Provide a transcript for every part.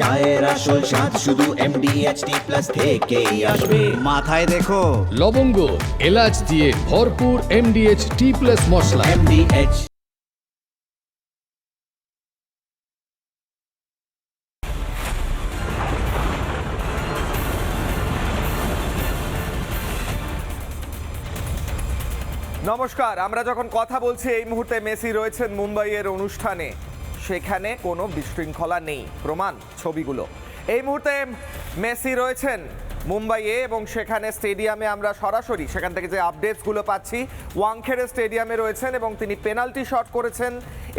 চায়ের আসল স্বাদ শুধু MDHT+ থেকেই আসবে। মাথায় দেখো লবঙ্গ এলাচ দিয়ে ভরপুর MDH++ মশলা। MDH নমস্কার। আমরা যখন কথা বলছি এই মুহূর্তে মেসি রয়েছেন মুম্বাইয়ের অনুষ্ঠানে, সেখানে কোনো বিশৃঙ্খলা নেই, প্রমাণ ছবিগুলো। এই মুহূর্তে মেসি রয়েছেন মুম্বাইয়ে এবং সেখানে স্টেডিয়ামে আমরা সরাসরি সেখান থেকে যে আপডেটসগুলো পাচ্ছি, ওয়াংখেড়ে স্টেডিয়ামে রয়েছেন এবং তিনি পেনাল্টি শট করেছেন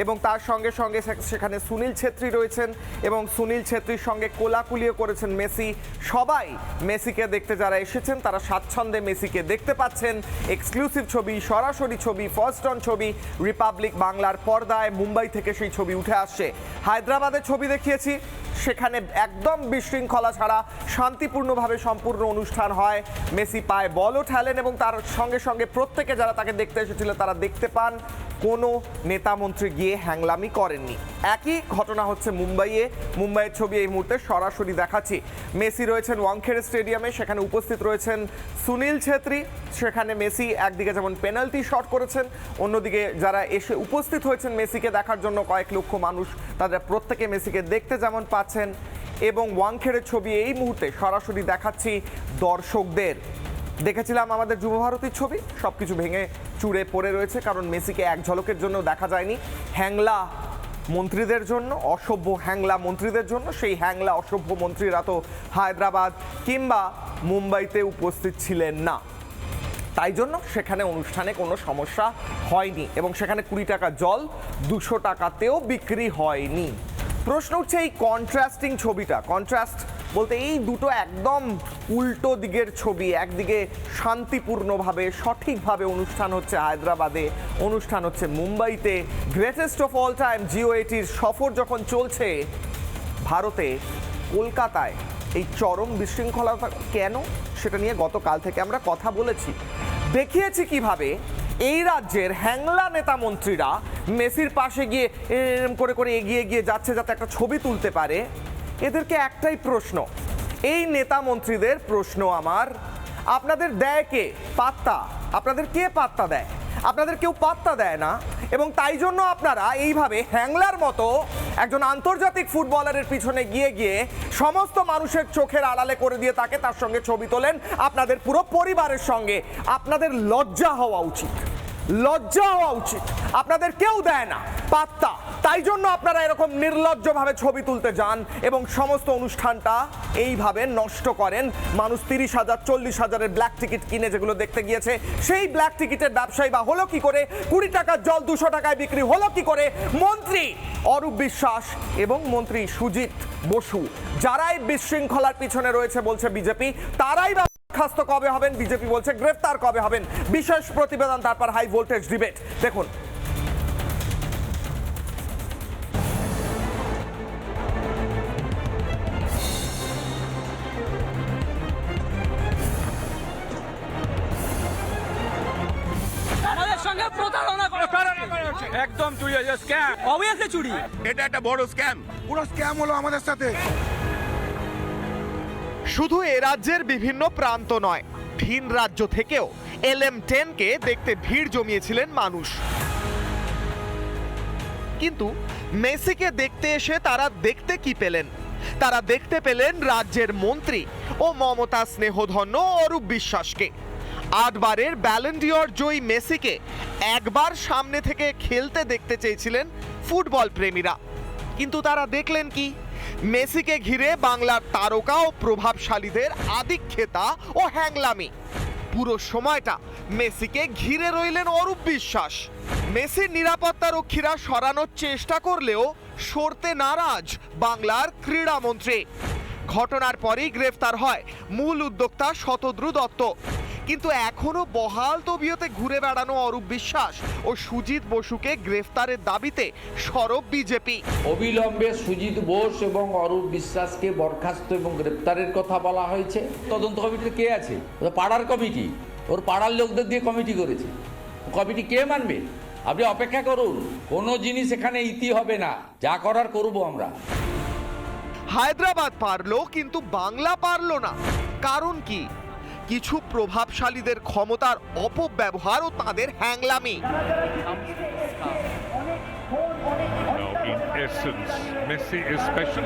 এবং তার সঙ্গে সঙ্গে সেখানে সুনীল ছেত্রী রয়েছেন এবং সুনীল ছেত্রীর সঙ্গে কোলাকুলিও করেছেন মেসি। সবাই মেসিকে দেখতে যারা এসেছেন তারা স্বাচ্ছন্দ্যে মেসিকে দেখতে পাচ্ছেন। এক্সক্লুসিভ ছবি, সরাসরি ছবি, ফার্স্ট অন ছবি, রিপাবলিক বাংলার পর্দায় মুম্বাই থেকে সেই ছবি উঠে আসছে। হায়দ্রাবাদের ছবি দেখিয়েছি, সেখানে একদম বিশৃঙ্খলা ছাড়া শান্তিপূর্ণভাবে সম্পূর্ণ অনুষ্ঠান হয়। মেসি পায়ে বলও ঠেলেন এবং তার সঙ্গে সঙ্গে প্রত্যেকে যারা তাকে দেখতে এসেছিল তারা দেখতে পান কোনো নেতামন্ত্রী গিয়ে হ্যাংলামি করেননি। একই ঘটনা হচ্ছে মুম্বাইয়ে। মুম্বাইয়ের ছবি এই মুহূর্তে সরাসরি দেখাচ্ছি। মেসি রয়েছেন ওয়াংখেড়ে স্টেডিয়ামে, সেখানে উপস্থিত রয়েছেন সুনীল ছেত্রী। সেখানে মেসি একদিকে যেমন পেনাল্টি শট করেছেন, অন্যদিকে যারা এসে উপস্থিত হয়েছেন মেসিকে দেখার জন্য কয়েক লক্ষ মানুষ, তাদের প্রত্যেকে মেসিকে দেখতে যেমন পাচ্ছেন। এবং ওয়াংখেড়ের ছবি এই মুহূর্তে সরাসরি দেখাচ্ছি দর্শকদের। দেখেছিলাম আমাদের যুবভারতীর ছবি, সব কিছু ভেঙে চুরে পড়ে রয়েছে, কারণ মেসিকে এক ঝলকের জন্য দেখা যায়নি। হ্যাংলা মন্ত্রীদের জন্য, অসভ্য হ্যাংলা মন্ত্রীদের জন্য, সেই হ্যাংলা অসভ্য মন্ত্রীরা তো হায়দ্রাবাদ কিংবা মুম্বাইতে উপস্থিত ছিলেন না, তাই জন্য সেখানে অনুষ্ঠানে কোনো সমস্যা হয়নি এবং সেখানে 20 টাকা জল 200 টাকাতেও বিক্রি হয়নি। প্রশ্ন উঠছে এই কন্ট্রাস্টিং ছবিটা, কন্ট্রাস্ট বলতে এই দুটো একদম উল্টো দিকের ছবি। একদিকে শান্তিপূর্ণভাবে সঠিকভাবে অনুষ্ঠান হচ্ছে হায়দ্রাবাদে, অনুষ্ঠান হচ্ছে মুম্বাইতে। গ্রেটেস্ট অফ অল টাইম G20-র সফর যখন চলছে ভারতে, কলকাতায় এই চরম বিশৃঙ্খলতা কেন, সেটা নিয়ে গতকাল থেকে আমরা কথা বলেছি, দেখিয়েছি কিভাবে এই রাজ্যের হ্যাংলা নেতা মন্ত্রীরা মেসির পাশে গিয়ে এরম করে করে এগিয়ে গিয়ে যাচ্ছে যাতে একটা ছবি তুলতে পারে। এদেরকে একটাই প্রশ্ন, এই নেতা মন্ত্রীদের প্রশ্ন আমার, আপনাদের দেয় কে পাত্তা? আপনাদের কে পাত্তা দেয়? আপনাদের কেউ পাত্তা দেয় না এবং তাই জন্য আপনারা এইভাবে হ্যাংলার মতো একজন আন্তর্জাতিক ফুটবলারের পিছনে গিয়ে গিয়ে সমস্ত মানুষের চোখের আড়ালে করে দিয়ে তাকে তার সঙ্গে ছবি তোলেন আপনাদের পুরো পরিবারের সঙ্গে। আপনাদের লজ্জা হওয়া উচিত, লজ্জা হওয়া উচিত। আপনাদের কেউ দেয় না পাত্তা, তাই জন্য আপনারা এরকম নির্লজ্জভাবে ছবি তুলতে যান এবং সমস্ত অনুষ্ঠানটা এইভাবে নষ্ট করেন। মানুষ 30,000 40,000-এর ব্ল্যাক টিকিট কিনে যেগুলো দেখতে গিয়েছে, সেই ব্ল্যাক টিকিটের ব্যবসায়ী বা হলো কি করে, 20 টাকার জল 200 টাকায় বিক্রি হলো কি করে? মন্ত্রী অরূপ বিশ্বাস এবং মন্ত্রী সুজিত বসু, যারাই বিশৃঙ্খলার পিছনে রয়েছে বলছে বিজেপি, তারাই বরখাস্ত কবে হবেন বিজেপি বলছে, গ্রেফতার কবে হবেন বিশেষ প্রতিবেদন, তারপর হাই ভোল্টেজ ডিবেট। দেখুন একদম চুরি হয়েছে, স্ক্যাম, অবভিয়াসলি চুরি। এটা একটা বড় স্ক্যাম, পুরো স্ক্যাম হলো আমাদের সাথে। শুধু এ রাজ্যের বিভিন্ন প্রান্ত নয়, ভিন রাজ্য থেকেও LM10-কে দেখতে ভিড় জমিয়েছিলেন মানুষ। কিন্তু মেসিকে দেখতে এসে তারা দেখতে কি পেলেন? তারা দেখতে পেলেন রাজ্যের মন্ত্রী ও মমতা স্নেহধন্য অরূপ বিশ্বাসকে। 8 বারের ব্যালন ডি'অর জয়ী মেসিকে একবার সামনে থেকে খেলতে দেখতে চেয়েছিলেন ফুটবল প্রেমীরা, কিন্তু তারা দেখলেন কি? মেসিকে ঘিরে বাংলার তারকা ও প্রভাবশালীদের আধিক্যতা ও হ্যাংলামি। পুরো সময়টা মেসিকে ঘিরে রইলেন অরূপ বিশ্বাস। মেসির নিরাপত্তা রক্ষীরা সরানোর চেষ্টা করলেও সরতে নারাজ বাংলার ক্রীড়ামন্ত্রী। ঘটনার পরেই গ্রেফতার হয় মূল উদ্যোক্তা শতদ্রু দত্ত, কিন্তু এখনো বহাল তবিয়তে ঘুরে বেড়ানো অরূপ বিশ্বাস ও সুজিত বসুকে গ্রেফতারের দাবিতে সরব বিজেপি। অবিলম্বে সুজিত বোস এবং অরূপ বিশ্বাসকে বরখাস্ত এবং গ্রেপ্তারের কথা বলা হয়েছে। তদন্ত কমিটিতে কে আছে? পাড়ার কমিটি, ওর পাড়ার লোকদের দিয়ে কমিটি করেছে। কমিটি কে মানবে? আপনি অপেক্ষা করুন, কোনো জিনিস এখানে ইতি হবে না, যা করার করব আমরা। হায়দ্রাবাদ পারলো কিন্তু বাংলা পারলো না। কারণ কি? কিছু প্রভাবশালীদের ক্ষমতার অপব্যবহার ও তাদের হ্যাংলামি। In essence, Messi is special.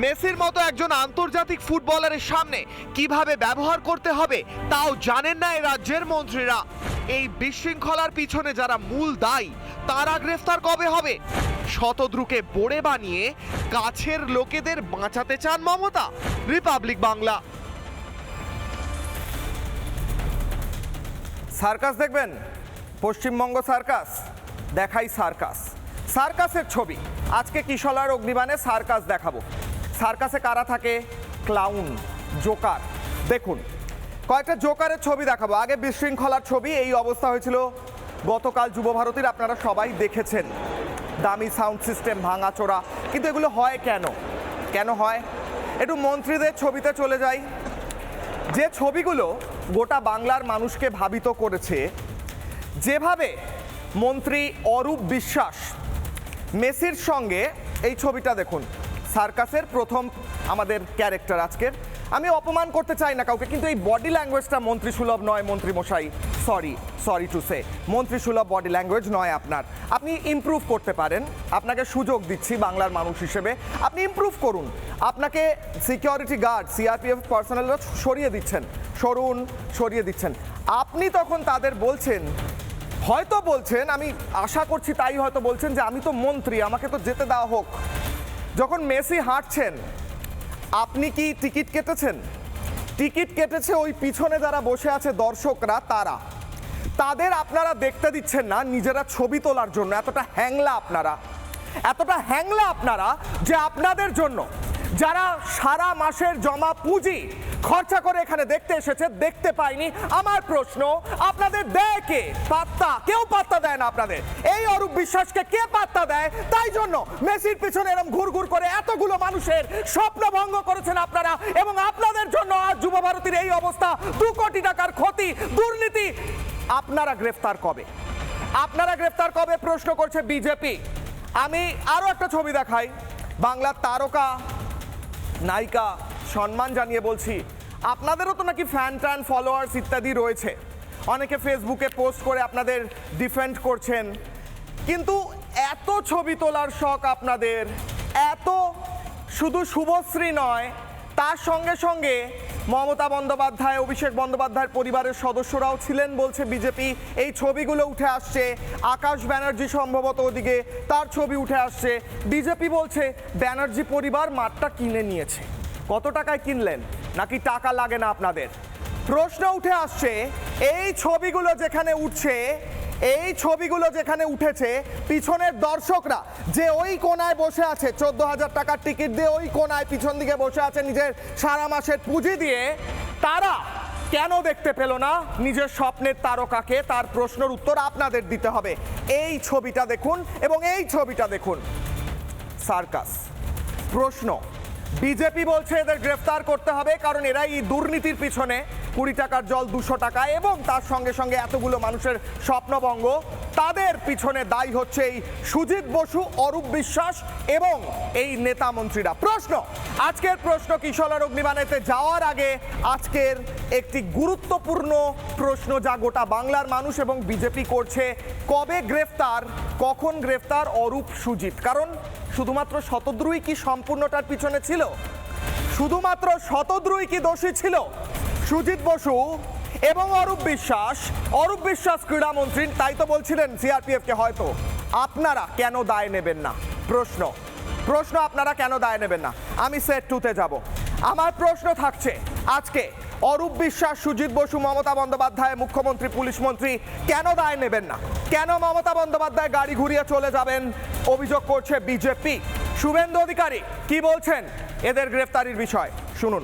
মেসির মতো একজন আন্তর্জাতিক ফুটবলারের সামনে কিভাবে ব্যবহার করতে হবে তাও জানেন না এই রাজ্যের মন্ত্রীরা। এই বিশৃঙ্খলার পিছনে যারা মূল দায়ী তারা গ্রেফতার কবে হবে? শতদ্রুকে বোড়ে বানিয়ে কাছের লোকেদের বাঁচাতে চান মমতা? রিপাবলিক বাংলা। সার্কাস দেখবেন? পশ্চিমবঙ্গ সার্কাস দেখাই সার্কাস। সার্কাসের ছবি আজকে কিশলার অগ্নিবাণে সার্কাস দেখাবো। সার্কাসে কারা থাকে? Clown, Joker. দেখুন কয়েকটা জোকারের ছবি দেখাবো। আগে বিশৃঙ্খলার ছবি। এই অবস্থা হয়েছিল গতকাল যুবভারতীর, আপনারা সবাই দেখেছেন। দামি সাউন্ড সিস্টেম, ভাঙাচোরা। কিন্তু এগুলো হয় কেন? কেন হয়? একটু মন্ত্রীদের ছবিতে চলে যাই। যে ছবিগুলো গোটা বাংলার মানুষকে ভাবিত করেছে, যেভাবে মন্ত্রী অরূপ বিশ্বাস মেসির সঙ্গে, এই ছবিটা দেখুন। সার্কাসের প্রথম আমাদের ক্যারেক্টার আজকের। আমি অপমান করতে চাই না কাউকে, কিন্তু এই বডি ল্যাঙ্গুয়েজটা মন্ত্রী সুলভ নয়। মন্ত্রী মশাই, সরি টু সে, মন্ত্রী সুলভ বডি ল্যাঙ্গুয়েজ নয় আপনার। আপনি ইমপ্রুভ করতে পারেন, আপনাকে সুযোগ দিচ্ছি বাংলার মানুষ হিসেবে, আপনি ইমপ্রুভ করুন। আপনাকে সিকিউরিটি গার্ড, সিআরপিএফ পার্সোনালরা সরিয়ে দিচ্ছেন। আপনি তখন তাদের বলছেন, হয়তো বলছেন, আমি আশা করছি তাই হয়তো বলছেন, যে আমি তো মন্ত্রী, আমাকে তো যেতে দেওয়া হোক। যখন মেসি হাঁটছেন, আপনি কি টিকিট কেটেছেন? টিকিট কেটেছে ওই পিছনে যারা বসে আছে দর্শকরা, তাদের আপনারা দেখতে দিচ্ছেন না নিজেরা ছবি তোলার জন্য। এতটা হ্যাংলা আপনারা যে আপনাদের জন্য যারা সারা মাসের জমা পুঁজি খরচা করে এখানে দেখতে এসেছে, দেখতে পায়নি। আমার প্রশ্ন, আপনাদের দেয় কে পাত্তা? কেউ পাত্তা দেয় না আপনাদের। এই অরূপ বিশ্বাসকে কে পাত্তা দেয়? তাই জন্য মেসির পিছনে এরকম ঘুরঘুর করে এতগুলো মানুষের স্বপ্ন ভঙ্গ করেছেন আপনারা, এবং আপনাদের জন্য আজ যুবভারতীর এই অবস্থা। 2 কোটি টাকার ক্ষতি, দুর্নীতি। আপনারা গ্রেফতার কবে প্রশ্ন করছে বিজেপি। আমি আরো একটা ছবি দেখাই। বাংলার তারকা নায়িকা, সম্মান জানিয়ে বলছি, আপনাদেরও তো নাকি ফ্যান ফলোয়ার্স ইত্যাদি রয়েছে। অনেকে ফেসবুকে পোস্ট করে আপনাদের ডিফেন্ড করছেন, কিন্তু এত ছবি তোলার শখ আপনাদের, এত শুধু শুভশ্রী নয়, তার সঙ্গে সঙ্গে মমতা বন্দ্যোপাধ্যায়, অভিষেক বন্দ্যোপাধ্যায়ের পরিবারের সদস্যরাও ছিলেন বলছে বিজেপি। এই ছবিগুলো উঠে আসছে। আকাশ ব্যানার্জি সম্ভবত ওদিকে, তার ছবি উঠে আসছে। বিজেপি বলছে ব্যানার্জি পরিবার মাঠটা কিনে নিয়েছে। কত টাকায় কিনলেন? নাকি টাকা লাগে না আপনাদের? প্রশ্ন উঠে আসছে। এই ছবিগুলো যেখানে উঠেছে, পিছনের দর্শকরা যে ওই কোনায় বসে আছে, 14,000 টাকার টিকিট দিয়ে ওই কোনায় পিছন দিকে বসে আছে নিজের সারা মাসের পুঁজি দিয়ে, তারা কেন দেখতে পেল না নিজের স্বপ্নের তারকাকে? তার প্রশ্নের উত্তর আপনাদের দিতে হবে। এই ছবিটা দেখুন, এবং এই ছবিটা দেখুন। সার্কাস। প্রশ্ন, বিজেপি বলছে এদের গ্রেফতার করতে হবে, কারণ এরা এই দুর্নীতির পিছনে 20 টাকার জল 200 টাকা, এবং তার সঙ্গে সঙ্গে এতগুলো মানুষের স্বপ্নভঙ্গ, তাদের পিছনে দায়ী হচ্ছে এই সুজিত বসু, অরূপ বিশ্বাস এবং এই নেতা মন্ত্রীরা। প্রশ্ন, আজকের প্রশ্ন কিশলার অগ্নিবাণেতে যাওয়ার আগে আজকের একটি গুরুত্বপূর্ণ প্রশ্ন যা গোটা বাংলার মানুষ এবং বিজেপি করছে, কবে গ্রেফতার, কখন গ্রেফতার অরূপ, সুজিত? কারণ শুধুমাত্র শতদ্রুই কি সম্পূর্ণটার পিছনে ছিল? শুধুমাত্র শতদ্রুই কি দোষী ছিল? সুজিত বসু এবং অরূপ বিশ্বাস ক্রীড়ামন্ত্রী, তাই তো বলছিলেন সিআরপিএফকে হয়তো আপনারা কেন দায় নেবেন না? প্রশ্ন আপনারা কেন দায় নেবেন না? আমি সেট 2-তে যাব। আমার প্রশ্ন থাকছে আজকে, অরূপ বিশ্বাস, সুজিত বসু, মমতা বন্দ্যোপাধ্যায়, মুখ্যমন্ত্রী, পুলিশ মন্ত্রী কেন দায় নেবেন না? কেন মমতা বন্দ্যোপাধ্যায় গাড়ি ঘুরিয়ে চলে যাবেন? অভিযোগ করছে বিজেপি। শুভেন্দু অধিকারী কি বলছেন এদের গ্রেফতারির বিষয়, শুনুন।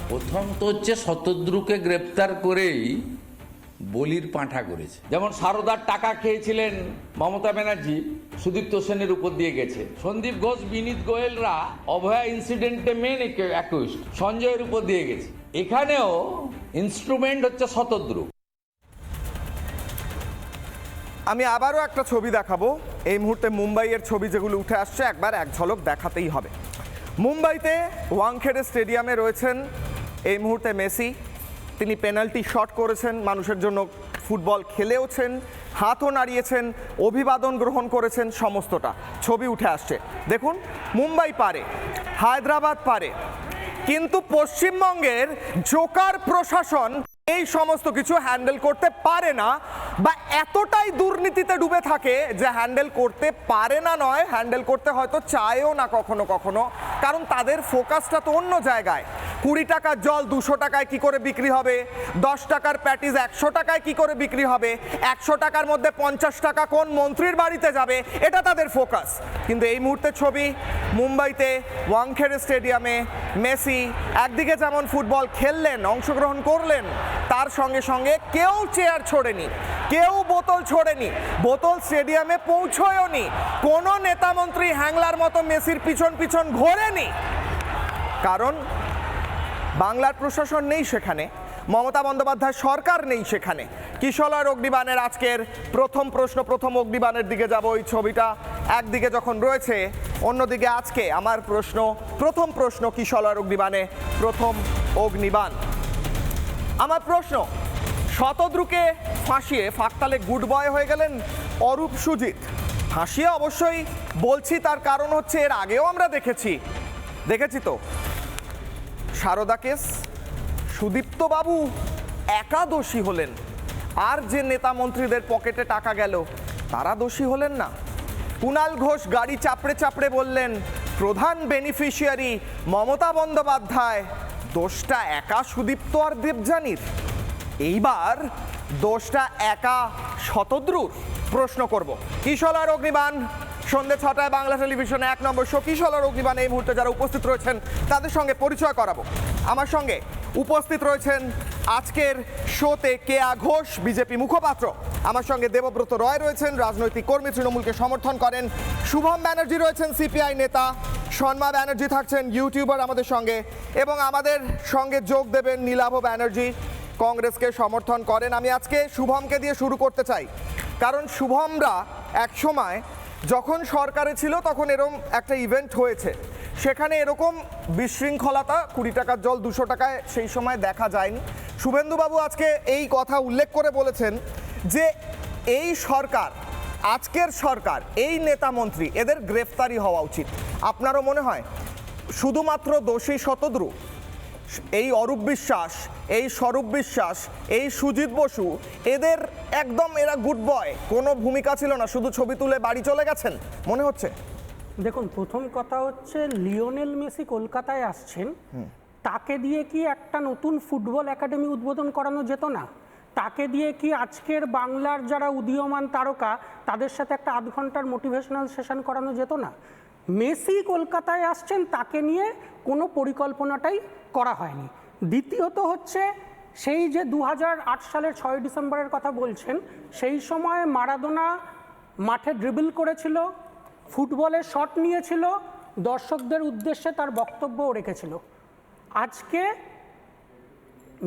প্রথম তো হচ্ছে শতদ্রুকে গ্রেপ্তার করেই বলির পাঁঠা করেছে। যেমন সারদার টাকা খেয়েছিলেন মমতা ব্যানার্জি, সুদীপ্ত সেনের উপর দিয়ে গেছে। সন্দীপ ঘোষ, বিনীত গোয়েলরা অভয়া ইনসিডেন্টে মেন অ্যাকিউজড, সঞ্জয়ের উপর দিয়ে গেছে। এখানেও ইনস্ট্রুমেন্ট হচ্ছে শতদ্রু। আমি আবারও একটা ছবি দেখাবো। এই মুহূর্তে মুম্বাইয়ের ছবি যেগুলো উঠে আসছে একবার এক ঝলক দেখাতেই হবে। মুম্বাইতে ওয়াংখেড়ে স্টেডিয়ামে রয়েছেন এই মুহূর্তে মেসি। তিনি পেনাল্টি শট করেছেন, মানুষের জন্য ফুটবল খেলেওছেন, হাতও নাড়িয়েছেন, অভিবাদন গ্রহণ করেছেন, সমস্তটা ছবি উঠে আসছে। দেখুন, মুম্বাই পারে, হায়দ্রাবাদ পারে, কিন্তু পশ্চিমবঙ্গের জোকার প্রশাসন এই সমস্ত কিছু হ্যান্ডেল করতে পারে না, বা এতটাই দুর্নীতিতে ডুবে থাকে যে হ্যান্ডেল করতে পারে না, নয় হ্যান্ডেল করতে হয়তো চায়ও না কখনো কখনো, কারণ তাদের ফোকাসটা তো অন্য জায়গায়। 20 টাকার জল 200 টাকায় কি করে বিক্রি হবে, 10 টাকার প্যাটিস 100 টাকায় কি করে বিক্রি হবে, 100 টাকার মধ্যে 50 টাকা কোন মন্ত্রীর বাড়িতে যাবে, এটা তাদের ফোকাস। কিন্তু এই মুহূর্তে ছবি মুম্বাইতে ওয়াংখেড়ে স্টেডিয়ামে মেসি একদিকে যেমন ফুটবল খেললেন, অংশগ্রহণ করলেন, তার সঙ্গে সঙ্গে কেউ চেয়ার ছোড়েনি, কেউ বোতল ছোড়েনি, বোতল স্টেডিয়ামে পৌঁছয়নি, কোনো নেতামন্ত্রী হ্যাংলার মতো মেসির পিছন পিছন ঘোরেনি, কারণ বাংলার প্রশাসন নেই সেখানে, মমতা বন্দ্যোপাধ্যায় সরকার নেই সেখানে। কিশলয় অগ্নিবাণের আজকের প্রথম প্রশ্ন, প্রথম অগ্নিবাণের দিকে যাব। ওই ছবিটা একদিকে যখন রয়েছে, অন্যদিকে আজকে আমার প্রশ্ন, প্রথম প্রশ্ন কিশলয় অগ্নিবাণে প্রথম অগ্নিবাণ। আমার প্রশ্ন, শতদ্রুকে ফাঁসিয়ে ফাঁকতালে গুড বয় হয়ে গেলেন অরূপ সুজিত। ফাঁসিয়ে অবশ্যই বলছি, তার কারণ হচ্ছে এর আগেও আমরা দেখেছি তো সারদা কেস, সুদীপ্ত বাবু একা দোষী হলেন, আর যে নেতা মন্ত্রীদের পকেটে টাকা গেল তারা দোষী হলেন না। কুণাল ঘোষ গাড়ি চাপড়ে চাপড়ে বললেন প্রধান বেনিফিশিয়ারি মমতা বন্দ্যোপাধ্যায়, দোষটা একা সুদীপ্ত আর দেবযানীর। এইবার দোষটা একা শতদ্রুর। প্রশ্ন করব, কিশলয় অগ্নিবাণ সন্ধ্যে 6টায় বাংলা টেলিভিশনে 1 নম্বর শো কিশলয় অগ্নিবাণ। এই মুহূর্তে যারা উপস্থিত রয়েছেন তাদের সঙ্গে পরিচয় করাবো। আমার সঙ্গে উপস্থিত রয়েছেন আজকের শোতে কেয়া ঘোষ, বিজেপি মুখপাত্র। আমার সঙ্গে দেবব্রত রয় রয়েছেন, রাজনৈতিক কর্মী, তৃণমূলকে সমর্থন করেন। শুভম ব্যানার্জি রয়েছেন, সিপিআই নেতা। সন্মা ব্যানার্জি থাকছেন, ইউটিউবার আমাদের সঙ্গে, এবং আমাদের সঙ্গে যোগ দেবেন নীলাভ ব্যানার্জি, কংগ্রেসকে সমর্থন করেন। আমি আজকে শুভমকে দিয়ে শুরু করতে চাই, কারণ শুভমরা এক সময় যখন সরকারে ছিল তখন এরকম একটা ইভেন্ট হয়েছে, সেখানে এরকম বিশৃঙ্খলতা 20 টাকার জল 200 টাকায় সেই সময় দেখা যায়নি। শুভেন্দুবাবু আজকে এই কথা উল্লেখ করে বলেছেন যে এই সরকার, আজকের সরকার, এই নেতা মন্ত্রী, এদের গ্রেফতারি হওয়া উচিত। আপনারও মনে হয় শুধুমাত্র দোষী শতদ্রু, এই অরূপ বিশ্বাস, এই স্বরূপ বিশ্বাস, এই সুজিত বসু, এদের একদম এরা গুড বয়, কোনো ভূমিকা ছিল না, শুধু ছবি তুলে বাড়ি চলে গেছেন মনে হচ্ছে? দেখুন, প্রথম কথা হচ্ছে লিওনেল মেসি কলকাতায় আসছেন, তাকে দিয়ে কি একটা নতুন ফুটবল একাডেমি উদ্বোধন করানো যেত না? তাকে দিয়ে কি আজকের বাংলার যারা উদীয়মান তারকা তাদের সাথে একটা 8 ঘন্টার মোটিভেশনাল সেশন করানো যেত না? মেসি কলকাতায় আসছেন, তাকে নিয়ে কোনো পরিকল্পনাটাই করা হয়নি। দ্বিতীয়ত হচ্ছে, সেই যে 2008 সালের 6 ডিসেম্বরের কথা বলছেন, সেই সময় মারাদোনা মাঠে ড্রিবল করেছিল, ফুটবলের শট নিয়েছিল, দর্শকদের উদ্দেশ্যে তার বক্তব্যও রেখেছিল। আজকে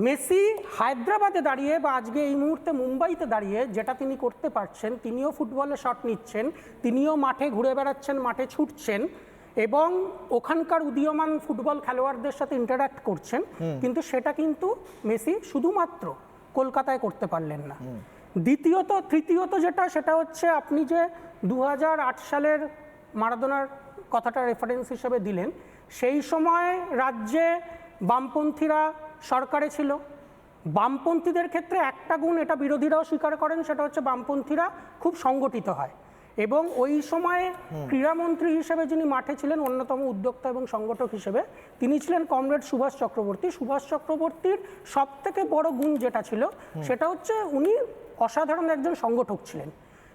মেসি হায়দ্রাবাদে দাঁড়িয়ে বা আজকে এই মুহূর্তে মুম্বাইতে দাঁড়িয়ে যেটা তিনি করতে পারছেন, তিনিও ফুটবলে শট নিচ্ছেন, তিনিও মাঠে ঘুরে বেড়াচ্ছেন, মাঠে ছুটছেন এবং ওখানকার উদীয়মান ফুটবল খেলোয়াড়দের সাথে ইন্টারঅ্যাক্ট করছেন, কিন্তু সেটা কিন্তু মেসি শুধুমাত্র কলকাতায় করতে পারলেন না। তৃতীয়ত যেটা, সেটা হচ্ছে আপনি যে 2008 সালের মারাদোনার কথাটা রেফারেন্স হিসেবে দিলেন, সেই সময় রাজ্যে বামপন্থীরা সরকারে ছিল। বামপন্থীদের ক্ষেত্রে একটা গুণ, এটা বিরোধীরাও স্বীকার করেন, সেটা হচ্ছে বামপন্থীরা খুব সংগঠিত হয়। এবং ওই সময়ে ক্রীড়ামন্ত্রী হিসেবে যিনি মাঠে ছিলেন, অন্যতম উদ্যোক্তা এবং সংগঠক হিসেবে তিনি ছিলেন কমরেড সুভাষ চক্রবর্তী। সুভাষ চক্রবর্তীর সব থেকে বড় গুণ যেটা ছিল, সেটা হচ্ছে উনি অসাধারণ একজন সংগঠক ছিলেন।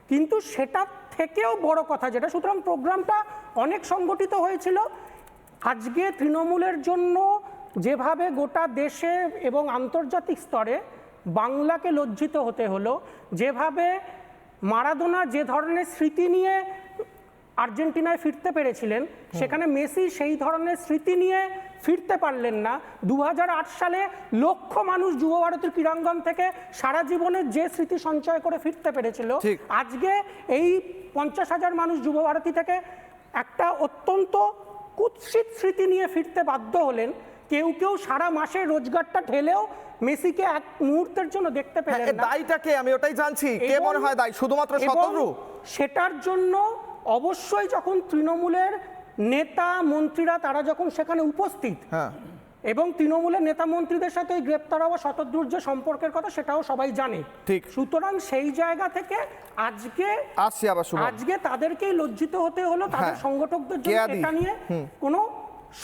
কিন্তু সেটা থেকেও বড় কথা যেটা, সুতরাং প্রোগ্রামটা অনেক সংগঠিত হয়েছিল। আজকে তৃণমূলের জন্য যেভাবে গোটা দেশে এবং আন্তর্জাতিক স্তরে বাংলাকে লজ্জিত হতে হলো, যেভাবে মারাদোনা যে ধরনের স্মৃতি নিয়ে আর্জেন্টিনায় ফিরতে পেরেছিলেন, সেখানে মেসি সেই ধরনের স্মৃতি নিয়ে ফিরতে পারলেন না। 2008 সালে লক্ষ মানুষ যুবভারতীর ক্রীড়াঙ্গন থেকে সারা জীবনের যে স্মৃতি সঞ্চয় করে ফিরতে পেরেছিল, ঠিক। আজকে এই 50,000 মানুষ যুবভারতী থেকে একটা অত্যন্ত কুৎসিত স্মৃতি নিয়ে ফিরতে বাধ্য হলেন। কেউ কেউ সারা মাসের রোজগারটা ঢেলেও মেসিকে এক মুহূর্তের জন্য দেখতে পেলেন না। দায়টাকে আমি ওটাই জানছি, কে এবং- মনে হয় দায়ী? শুধুমাত্র এবং শতদ্রু? সেটার জন্য অবশ্যই যখন তৃণমূলের নেতা মন্ত্রীরা তারা যখন সেখানে উপস্থিত, হ্যাঁ, এবং তৃণমূলের নেতা মন্ত্রীদের সাথে ওই গ্রেপ্তার হওয়া শতদ্রুর যে সম্পর্কের কথা সেটাও সবাই জানে। ঠিক। সুতরাং সেই জায়গা থেকে আজকে আসছি আবার শুভ। আজকে তাদেরকেই লজ্জিত হতে হলো, তাদের হ্যাঁ। সংগঠকদের জন্য কেয়াদি। এটা নিয়ে কোনো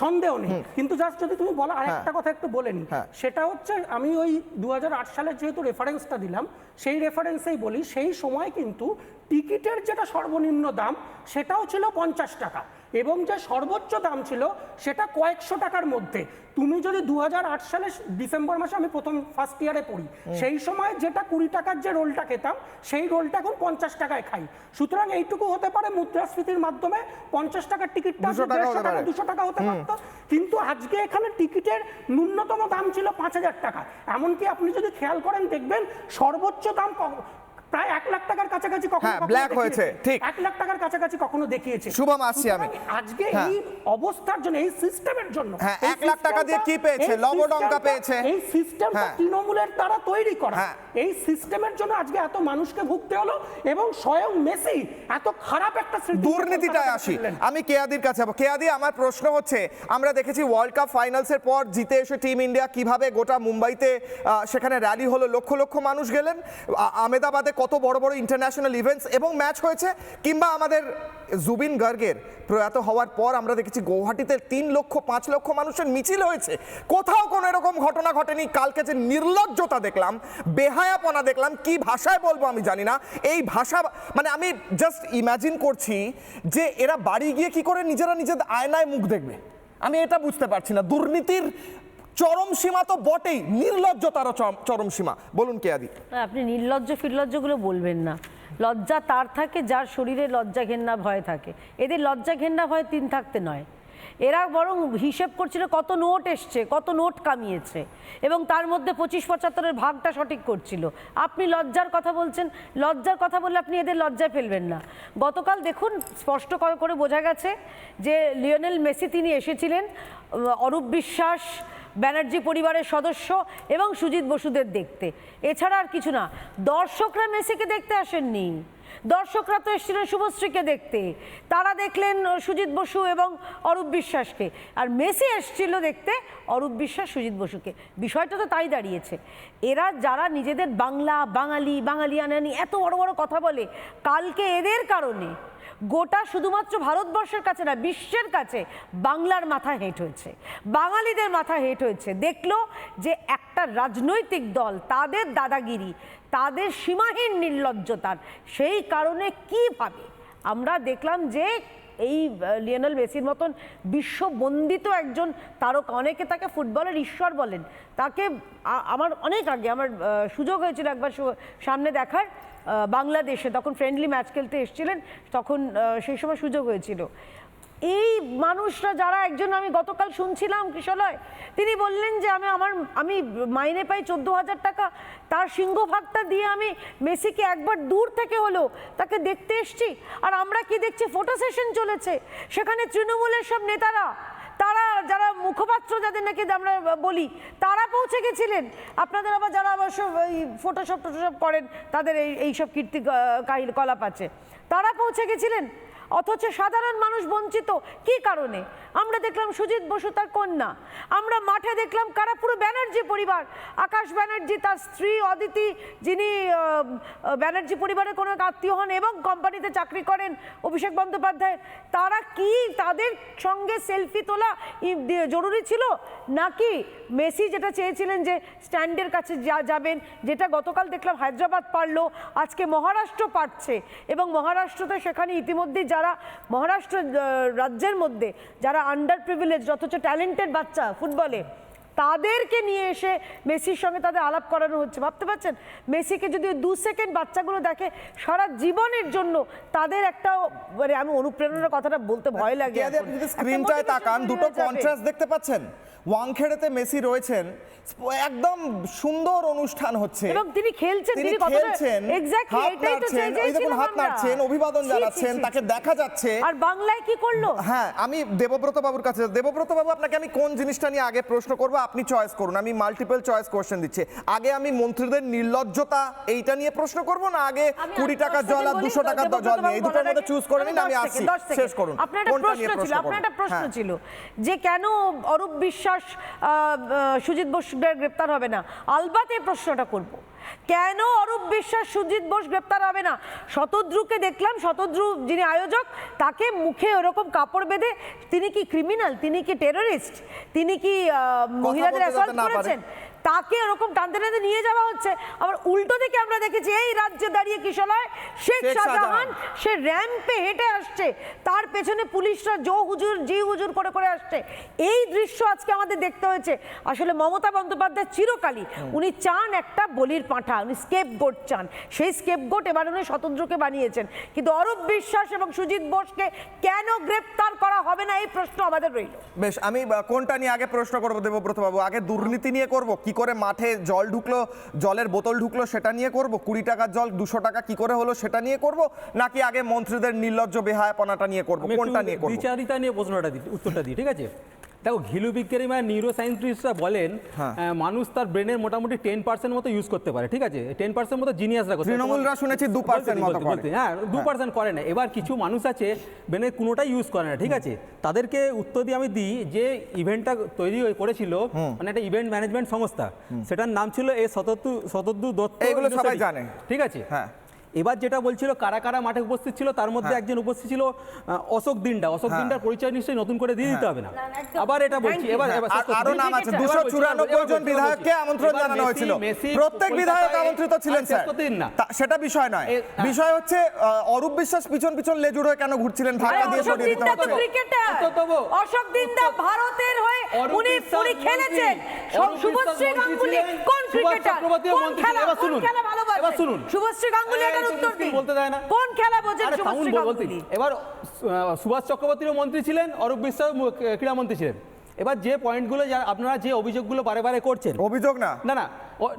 সন্দেহ নেই। কিন্তু জাস্ট যদি তুমি বলো আরেকটা কথা একটু বলে নি, হ্যাঁ। সেটা হচ্ছে আমি ওই 2008 সালের যেহেতু রেফারেন্সটা দিলাম, সেই রেফারেন্সেই বলি সেই সময় কিন্তু টিকিটের যেটা সর্বনিম্ন দাম সেটাও ছিল 50 টাকা, এবং যে সর্বোচ্চ দাম ছিল সেটা কয়েকশো টাকার মধ্যে। তুমি যদি 2008 সালে ডিসেম্বর মাসে, আমি প্রথম ফার্স্ট ইয়ারে পড়ি, সেই সময় যেটা 20 টাকার যে রোলটা খেতাম সেই রোলটা এখন 50 টাকায় খাই। সুতরাং এইটুকু হতে পারে মুদ্রাস্ফীতির মাধ্যমে 50 টাকার টিকিটটা 200 টাকা 150 হতে টাকা পারে। 200 টাকা হতে পারত। কিন্তু আজকে এখানে টিকিটের ন্যূনতম দাম ছিল 5,000 টাকা। এমনকি আপনি যদি খেয়াল করেন দেখবেন সর্বোচ্চ দাম প্রায় 1 লাখ টাকার কাছাকাছি কখনো হ্যাঁ, কখনো black দেখিয়েছে। হয়েছে, ঠিক। 1 লাখ টাকার কাছাকাছি কখনো দেখিয়েছে। শুভম, আসছি আমি। সুতরাং আজকে হ্যাঁ। এই অবস্থার জন্য, এই সিস্টেমের জন্য, হ্যাঁ, এই 1 লাখ টাকা দিয়ে কি সিস্টেমটা- পেয়েছে? এই লবডঙ্কা সিস্টেমটা- পেয়েছে। এই সিস্টেমটা হ্যাঁ। তৃণমূলের দ্বারা তৈরি করা। হ্যাঁ। এই সিস্টেমের জন্য আজকে এত মানুষকে ভুগতে হলো, এবং স্বয়ং মেসি এত খারাপ একটা স্মৃতি দুর্নীতিটায় আসি। আমি কেয়াদির কাছে যাবো। কেয়াদি, আমার প্রশ্ন হচ্ছে, আমরা দেখেছি ওয়ার্ল্ড কাপ ফাইনালসের পর জিতে এসে টিম ইন্ডিয়া কিভাবে গোটা মুম্বাইতে সেখানে র্যালি হলো, লক্ষ লক্ষ মানুষ গেলেন, আহমেদাবাদে কত বড় বড় ইন্টারন্যাশনাল ইভেন্টস এবং ম্যাচ হয়েছে, কিংবা আমাদের জুবিন গার্গের প্রয়াত হওয়ার পর আমরা দেখেছি গৌহাটিতে 3 লক্ষ 5 লক্ষ মানুষের মিছিল হয়েছে। কোথাও কোনো এরকম ঘটনা ঘটেনি। কালকে যে নির্লজ্জতা দেখলাম, বেহায়াপনা দেখলাম, কি ভাষায় বলবো আমি জানি না। এই ভাষা মানে আমি জাস্ট ইমাজিন করছি যে এরা বাড়ি গিয়ে কি করে নিজেরা নিজেদের আয়নায় মুখ দেখবে, আমি এটা বুঝতে পারছি না। দুর্নীতির চরম সীমা তো বটেই, নির্লজ্জতারও চরম সীমা। বলুন কেয়াদি। আপনি নির্লজ্জ ফিরলজ্জগুলো বলবেন না। লজ্জা তার থাকে যার শরীরে লজ্জা ঘেন্না ভয় থাকে। এদের লজ্জা ঘেন্না ভয় 3 থাকতে নয়। এরা বরং হিসেব করছিল কত নোট এসছে, কত নোট কামিয়েছে, এবং তার মধ্যে 25-75-এর ভাগটা সঠিক করছিল। আপনি লজ্জার কথা বলছেন, লজ্জার কথা বললে আপনি এদের লজ্জায় ফেলবেন না। গতকাল দেখুন স্পষ্ট করে বোঝা গেছে যে লিওনেল মেসি তিনি এসেছিলেন অরূপ বিশ্বাস, ব্যানার্জি পরিবারের সদস্য এবং সুজিত বসুদের দেখতে, এছাড়া আর কিছু না। দর্শকরা মেসিকে দেখতে আসেননি, দর্শকরা তো এসেছিলেন শুভশ্রীকে দেখতে। তারা দেখলেন সুজিত বসু এবং অরূপ বিশ্বাসকে, আর মেসি এসেছিল দেখতে অরূপ বিশ্বাস, সুজিত বসুকে। বিষয়টা তো তাই দাঁড়িয়েছে। এরা যারা নিজেদের বাংলা, বাঙালি, বাঙালিয়ানানি এত বড় বড় কথা বলে, কালকে এদের কারণে গোটা শুধুমাত্র ভারতবর্ষের কাছে না, বিশ্বের কাছে বাংলার মাথা হেঁট হয়েছে, বাঙালিদের মাথা হেঁট হয়েছে। দেখলো যে একটা রাজনৈতিক দল, তাদের দাদাগিরি, তাদের সীমাহীন নির্লজ্জতার সেই কারণে কিভাবে আমরা দেখলাম যে এই লিওনেল মেসির মতন বিশ্ববন্দিত একজন তারকা, অনেকে তাকে ফুটবলের ঈশ্বর বলেন, তাকে আমার অনেক আগে আমার সুযোগ হয়েছিল একবার সামনে দেখার, বাংলাদেশে তখন ফ্রেন্ডলি ম্যাচ খেলতে এসেছিলেন, তখন সেই সময় সুযোগ হয়েছিল। এই মানুষরা যারা, একজন আমি গতকাল শুনছিলাম কিশলয়, তিনি বললেন যে আমি মাইনে পাই 14,000 টাকা, তার সিংহভাগটা দিয়ে আমি মেসিকে একবার দূর থেকে হলো তাকে দেখতে এসছি। আর আমরা কি দেখছি, ফটো সেশন চলেছে সেখানে তৃণমূলের সব নেতারা, তারা যারা মুখপাত্র যাদের নাকি আমরা বলি, তারা পৌঁছে গেছিলেন। আপনাদের আবার যারা অবশ্য এই ফটোশপ করেন, তাদের এইসব কীর্তি কলাপ আছে, তারা পৌঁছে গেছিলেন। অথচ সাধারণ মানুষ বঞ্চিত কি কারণে? আমরা দেখলাম সুজিত বসু তার কন্যা, আমরা মাঠে দেখলাম কারা, পুরো ব্যানার্জি পরিবার, আকাশ ব্যানার্জি, তার স্ত্রী অদিতি, যিনি ব্যানার্জি পরিবারের কোনো আত্মীয় হন এবং কোম্পানিতে চাকরি করেন, অভিষেক বন্দ্যোপাধ্যায়, তারা কি তাদের সঙ্গে সেলফি তোলা জরুরি ছিল? নাকি মেসি যেটা চেয়েছিলেন যে স্ট্যান্ডের কাছে যাবেন, যেটা গতকাল দেখলাম হায়দ্রাবাদ পারলো, আজকে মহারাষ্ট্র পারছে, এবং মহারাষ্ট্রতে সেখানে ইতিমধ্যে যারা মহারাষ্ট্র রাজ্যের মধ্যে যারা আন্ডার প্রিভিলেজ অথচ ট্যালেন্টেড বাচ্চা ফুটবলে, তাদেরকে নিয়ে এসে মেসির সঙ্গে তাদের আলাপ করানো হচ্ছে। ভাবতে পারছেন, মেসিকে যদি 2 সেকেন্ড বাচ্চাগুলো দেখে সারা জীবনের জন্য তাদের একটা, মানে আমি অনুপ্রেরণার কথাটা বলতে ভয় লাগে। আপনি যদি স্ক্রিনটায় তাকান, দুটো কন্ট্রাস্ট দেখতে পাচ্ছেন। ওয়াংখেড়েতে মেসি রয়েছেন, একদম সুন্দর অনুষ্ঠান হচ্ছে এবং তিনি খেলছেন, তিনি খেলছেন, হাত নাড়ছেন, এই দেখুন হাত নাড়ছেন, অভিবাদন জানাচ্ছেন, তাকে দেখা যাচ্ছে। আর বাংলায় কি করলো? হ্যাঁ, আমি দেবব্রত বাবুর কাছে, দেবব্রত বাবু আপনাকে আমি কোন জিনিসটা নিয়ে আগে প্রশ্ন করব, আপনি চয়েস করুন। আমি মাল্টিপল চয়েস কোশ্চেন দিচ্ছি। আগে আমি মন্ত্রীদের নির্লজ্জতা এইটা নিয়ে প্রশ্ন করব, না আগে 20 টাকার জল আর 200 টাকার জল নিয়ে? এই দুটোর মধ্যে চুজ করে নিন, আমি আসছি, শেষ করুন। আপনার একটা প্রশ্ন ছিল যে কেন অরূপ বিশ্বাস, সুজিত বোস গ্রেপ্তার হবে না। আলবাত এই প্রশ্নটা করব, কেন অরূপ বিশ্বাস, সুজিত বোস গ্রেপ্তার হবে না? শতদ্রুকে দেখলাম, শতদ্রু যিনি আয়োজক, তাকে মুখে ওরকম কাপড় বেঁধে, তিনি কি ক্রিমিনাল? তিনি কি টেররিস্ট? তিনি কি মহিলাদের অ্যাসল্ট করেছেন? তাকে ওরকম টানতে টানতে নিয়ে যাওয়া হচ্ছে। আবার উল্টো দিকে আমরা দেখেছি এই রাজ্যে দাঁড়িয়ে কিশলয় শেখ শাহজাহান, সে র্যাম্পে হেঁটে আসছে, তার পেছনে পুলিশরা জি হুজুর করে করে আসছে। এই দৃশ্য আজকে আমাদের দেখতে হয়েছে। আসলে মমতা বন্দ্যোপাধ্যায় চিরকালই উনি চান একটা বলির পাঁঠা, উনি স্কেপগোট চান। সেই স্কেপগোট এবার উনি স্বতন্ত্রকে বানিয়েছেন। কিন্তু অরূপ বিশ্বাস এবং সুজিত বোসকে কেন গ্রেপ্তার করা হবে না, এই প্রশ্ন আমাদের রইল। বেশ, আমি কোনটা নিয়ে আগে প্রশ্ন করবো দেবব্রত বাবু? আগে দুর্নীতি নিয়ে করব, কি করে মাঠে জল ঢুকলো, জলের বোতল ঢুকলো সেটা নিয়ে করব, 20 টাকার জল 200 টাকা কি করে হলো সেটা নিয়ে করব, নাকি আগে মন্ত্রীদের নির্লজ্জ বেহায়াপনাটা নিয়ে করব? কোনটা নিয়ে করব? বিচারিতা নিয়ে প্রশ্নটা দিই, উত্তরটা দিই, ঠিক আছে? দেখো, ঘিলু বিজ্ঞানী মানে নিউরো সায়েন্টিস্টরা বলেন মানুষ তার ব্রেনের মোটামুটি 10% মতো ইউজ করতে পারে, ঠিক আছে? 10% মতো জিনিয়াসরা করতে, তৃণমূলরা শুনেছি 2% মতো করে। হ্যাঁ, 2% করে না। এবার কিছু মানুষ আছে ব্রেনের কোনোটাই ইউজ করে না, ঠিক আছে? তাদেরকে উত্তর দিয়ে আমি দিই যে ইভেন্টটা তৈরি করেছিল মানে একটা ইভেন্ট ম্যানেজমেন্ট সংস্থা, সেটার নাম ছিল শতদ্রু দত্ত, এগুলো সবাই জানে, ঠিক আছে? হ্যাঁ। এবার যেটা বলছিল কারা কারা মাঠে উপস্থিত ছিল, তার মধ্যে একজন উপস্থিত ছিল অশোক দিন্ডা। অশোক দিন্ডার পরিচয় নিশ্চয়ই নতুন করে দিয়ে দিতে হবে না। আবার এটা বলছি, এবার আরো নাম আছে, 294 জন বিধায়ককে আমন্ত্রণ জানানো হয়েছিল, প্রত্যেক বিধায়ক আমন্ত্রিত ছিলেন স্যার, সেটা বিষয় নয়। বিষয় হচ্ছে অরূপ বিশ্বাস পিছন পিছন লেজুর হয়ে কেন ঘুরছিলেন, ধাক্কা দিয়ে সরিয়ে দিতে হচ্ছে। অশোক দিন্দা ভারতের হয়ে উনি খেলেছেন। শুভশ্রী গাঙ্গুলি কোন ক্রিকেটার? কোন খেলা ভালোবাসেন? শুভশ্রী গাঙ্গুলি বলতে দেয় না কোন খেলা বোঝেন শুভশ্রী গাঙ্গুলি? এবার সুভাষ চক্রবর্তীরও মন্ত্রী ছিলেন, অরূপ বিশ্বাস ক্রীড়ামন্ত্রী ছিলেন। এবার যে পয়েন্টগুলো আপনারা যে অভিযোগগুলো বারে বারে করছেন, অভিযোগ না না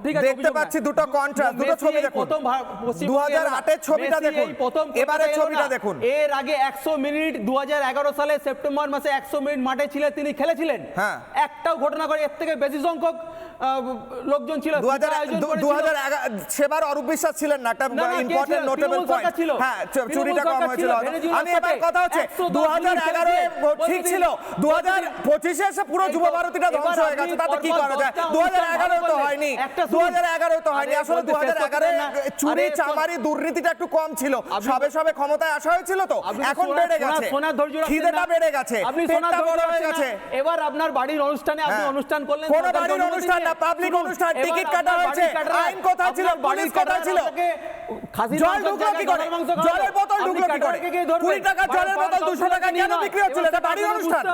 ঠিক আছে, দেখতে পাচ্ছি দুটো কন্ট্রাস্ট, দুটো ছবি দেখুন। 2008 এর ছবিটা দেখুন, এবারে ছবিটা দেখুন। এর আগে 100 মিনিট 2011 সালে সেপ্টেম্বর মাসে 100 মিনিট মাঠে ছিলেন, তিনি খেলেছিলেন। হ্যাঁ, একটাও ঘটনা করে, এর থেকে বেশি সংখ্যক লোকজন ছিল। 2011 সেবার অরূপ বিশ্বাস ছিলেন না, একটা ইম্পর্টেন্ট নোটেবল পয়েন্ট। হ্যাঁ, চুরিটা কম হয়েছিল। আমি এবার কথা হচ্ছে 2011 ঠিক ছিল, 2025 এ এসে পুরো যুব ভারতীটা ধ্বংস হয়ে গেছে, তাতে কি করা যায়? 2011 তো হয়নি, 2011 তো হয়নি। আসলে 2011 চুরি চামারি দুর্নীতিটা একটু কম ছিল, সবে সবে ক্ষমতায় আসা হয়েছিল, তো এখন বেড়ে গেছে, খিদেটা বেড়ে গেছে, পেটটা বড় হয়ে গেছে। এবার আপনার বাড়ির অনুষ্ঠানে আপনি অনুষ্ঠান করলেন, কোন বাড়ির অনুষ্ঠান না, পাবলিক অনুষ্ঠান, টিকিট কাটা হয়েছে, আইন কোথায় ছিল, পুলিশ কোথায় ছিল? জল ঢুকলো কি করে, জলের বোতল ঢুকলো কি করে? 20 টাকা জলের বোতল 200 টাকা কেন বিক্রি হচ্ছিল? এটা বাড়ির অনুষ্ঠান,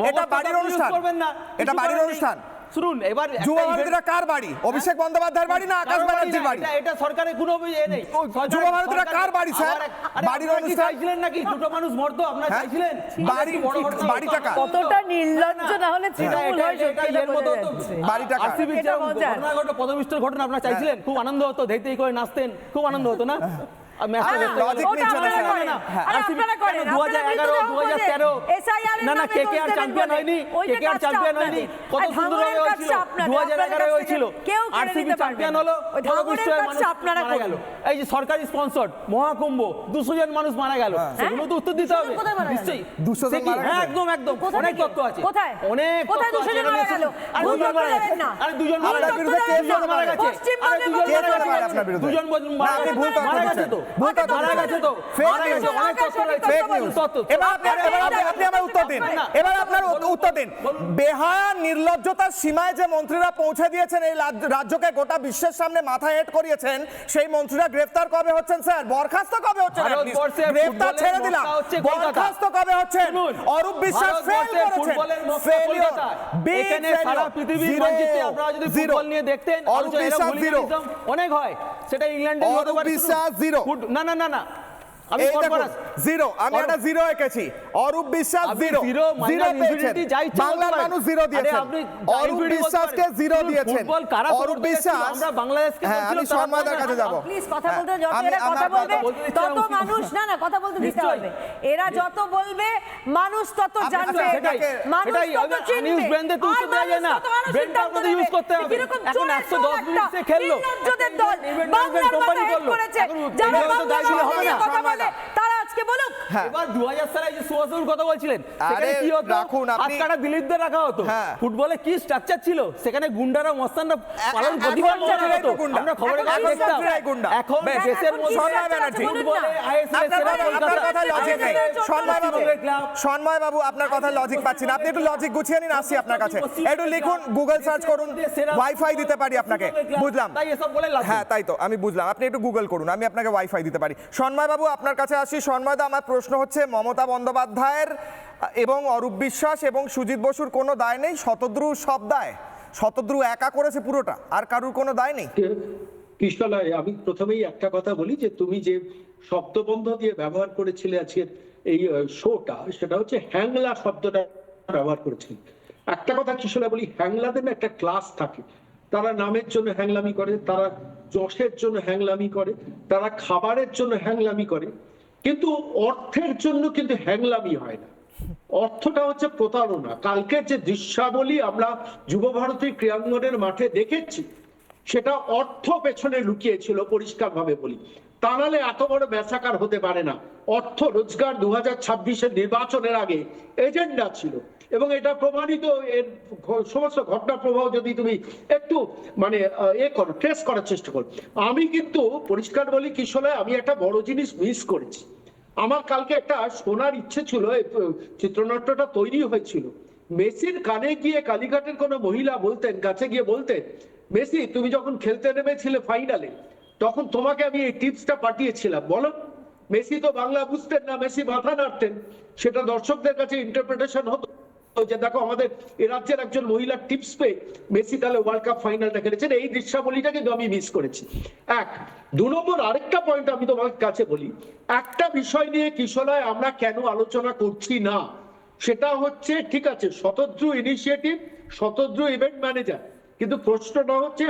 এটা বাড়ির অনুষ্ঠান, এটা বাড়ির অনুষ্ঠান। শুনুন, এবার যুব ভারতীরা কার বাড়ি? অভিষেক বন্দ্যোপাধ্যায়ের বাড়ি না আকাশ ব্যানার্জির বাড়ি? এটা সরকারের কোনো নেই। যুব ভারতীরা কার বাড়ি স্যার? বাড়ির অনুষ্ঠান চাইছিলেন নাকি দুটো মানুষ মরতো? আপনারা চাইছিলেন বাড়ি টাকা? কতটা নির্লজ্জ না হলে তৃণমূল হয়, এর মতো তো বাড়ি টাকা আরসিবির যে ঘটনা ঘটলো, পদবিষ্টর ঘটনা আপনারা চাইছিলেন, খুব আনন্দ হতো, ধেই করে নাচতেন, খুব আনন্দ হতো না? সরকারি স্পন্সর মহাকুম্ভ, 200 জন মানুষ মারা গেল, সেগুলো তো উত্তর দিতে হবে নিশ্চয়ই। 200 জন মারা গেল, একদম একদম, অনেক তথ্য আছে, অনেক তথ্য আছে। 2জন মারা গেল, আরে 2জন মারা গেছে, 2জন মারা গেছে, আরে 2জন মারা গেছে, 2জন মারা গেছে, মারা গেছে তো, মারা গেছে তো, মারা গেছে, অনেক তথ্য রয়েছে, ফেক নিউজ তথ্য। এবার আপনি আমার উত্তর দিন, এবার আপনার উত্তর দিন। বেহায়া নির্লজ্জতার সীমায় যে মন্ত্রীরা পৌঁছে দিয়েছেন, এই রাজ্যকে গোটা বিশ্বের সামনে মাথা হেট করিয়েছেন, সেই মন্ত্রীরা গ্রেফতার কবে হচ্ছেন স্যার? বরখাস্ত কবে হচ্ছেন? গ্রেফতার ছেড়ে দিলাম, বরখাস্ত কবে হচ্ছেন? অরূপ বিশ্বাস ফেল করেছেন, ফেলিওর, এখানে failure. সারা পৃথিবীর Zero. মানচিত্রে আপনারা যদি Zero. ফুটবল নিয়ে দেখতেন অরূপ অথচ এরকম বিশ্বাস zero. hooliganism অনেক হয়, সেটা ইংল্যান্ডে অরূপ বিশ্বাস zero. না না না না আমি এই দেখুন কনফারেন্স জিরো, আমি একটা জিরো এঁকেছি। অরূপ বিশ্বাস আপনি জিরো, zero, জিরো minus পেয়েছেন। infinity যা ইচ্ছা বাংলার বলতে পারেন। মানুষ জিরো আরে দিয়েছেন। আপনি অরূপ infinity বলতে বিশ্বাসকে পারেন। জিরো শুনুন, দিয়েছেন। ফুটবল কারা অরূপ শুরু করেছিল? বিশ্বাস, আমরা বাংলাদেশকে হ্যাঁ, আমি বলছিলাম, তারা সন্ময়দার কাছে যাব। প্লিজ কথা হ্যাঁ, বলতে যত আমি- এরা কথা আমার বলবে বলতে দিচ্ছি তত আমাকে। মানুষ না কথা বলতে দিতে নিশ্চয়ই। হবে। এরা যত বলবে মানুষ তত আপনি- জানবে, সেটাই, মানুষ সেটাই, তত চিনবে। unused brain দিয়ে তো উত্তর আর দেওয়া যায় না। মানুষ তত মানুষ brain টা সিদ্ধান্ত আপনাদের use নেবে। করতে হবে। কিরকম এখন চোরের 110 দল একটা, মিনিটে খেললো। নির্লজ্জদের দল, event বাংলার management মাথায় company হেড করলো। করেছে। এখন যারা এইভাবে তো বাংলার দায় দিলে মাথা হবে নিয়ে না। কথা বলে তারা আজকে বলুক। হ্যাঁ। এবার 2000 সালে যে সুভাষবাবুর কথা বলছিলেন, সেখানে আরে কি হতো? রাখুন, আপনি- হাত কাটা দিলীপদের রাখা হতো। হ্যাঁ। ফুটবলে কি স্ট্রাকচার ছিল? সেখানে গুন্ডারা মস্তানরা পালন এখন প্রতিবাদ করতে সন্ত্রাসীরাই তো হতো। গুন্ডা। আমরা খবরে এখন কাগজে দেখতাম। সন্ত্রাসীরাই গুন্ডা। এখন বেশ। দেশের এখন মধ্যে কি সন্ময় structure আছে ব্যানার্জি। বলুন না। ফুটবলে ISL আপনার সেরা কথা- কলকাতা। আপনার কথায় লজিক নেই। সন্ময় বাবু, দেখলাম। সন্ময় বাবু, আপনার কথায় লজিক পাচ্ছি না। আপনি একটু লজিক গুছিয়ে নিন, আসছি আপনার কাছে। একটু লিখুন, গুগল সার্চ করুন, ওয়াইফাই দিতে পারি আপনাকে। বুঝলাম। তাই এসব বলে লাভ নেই। হ্যাঁ, তাই তো আমি বুঝলাম। আপনি একটু গুগল করুন, আমি আপনাকে ওয়াইফাই দিতে পারি। সন্ময় বাবু, আপনার কাছে আসি। সন্ময়দা, আমার প্রশ্ন হচ্ছে, মমতা বন্দ্যোপাধ্যায়ের এবং অরূপ বিশ্বাস এবং সুজিত বসুর কোনো দায় নেই, শতদ্রু সব দায়? শতদ্রু একা করেছে পুরোটা, আর কারুর কোনো দায় নেই? কৃষ্ণলয়, আমি প্রথমেই একটা কথা বলি যে তুমি যে শব্দবন্ধ দিয়ে ব্যবহার করেছিলে আজকের এই শোটা, সেটা হচ্ছে হ্যাংলা শব্দটা ব্যবহার করেছিলে। একটা কথা কৃষ্ণলয় বলি, হ্যাংলাদের না একটা ক্লাস থাকে। তারা নামের জন্য হ্যাংলামি করে, তারা যশের জন্য হ্যাংলামি করে, তারা খাবারের জন্য হ্যাংলামি করে, কিন্তু অর্থের জন্য কিন্তু হ্যাংলামি হয় না। অর্থটা হচ্ছে প্রতারণা। কালকের যে দৃশ্যাবলী আমরা যুব ভারতী ক্রীড়াঙ্গনের মাঠে দেখেছি, সেটা অর্থ পেছনে লুকিয়েছিল, পরিষ্কার ভাবে বলি। তা নাহলে এত বড় ম্যাসাকার হতে পারে না। অর্থ রোজগার 2026-এর নির্বাচনের আগে এজেন্ডা ছিল, এবং এটা প্রমাণিত। এর সমস্ত ঘটনা প্রবাহ যদি তুমি একটু মানে করো, ট্রেস করার চেষ্টা করো। আমি কিন্তু পরিষ্কার বলি কিশোরায়, আমি একটা বড় জিনিস মিস করেছি। আমার কালকে একটা শোনার ইচ্ছে ছিল, চিত্রনাট্যটা তৈরি হয়েছিল। মেসির কানে গিয়ে কালীঘাটের কোনো মহিলা বলতেন, কাছে গিয়ে বলতেন, মেসি তুমি যখন খেলতে নেমেছিলে ফাইনালে, তখন তোমাকে আমি এই টিপসটা পাঠিয়েছিলাম, বলো। মেসি তো বাংলা বুঝতেন না, মেসি মাথা নাড়তেন। সেটা দর্শকদের কাছে ইন্টারপ্রিটেশন হতো যে দেখো আমাদের এ রাজ্যের একজন মহিলার টিপস পেয়ে মেসি তাহলে ওয়ার্ল্ড কাপ ফাইনালটা খেলেছেন। এই দৃশ্যাবলীটা কিন্তু আমি মিস করেছি। এক, 2 নম্বর আরেকটা পয়েন্ট আমি তোমার কাছে বলি, একটা বিষয় নিয়ে কিশোরায় আমরা কেন আলোচনা করছি না, সেটা হচ্ছে ঠিক আছে Shatadru initiative, Shatadru event manager, কিন্তু প্রশ্নটা হচ্ছে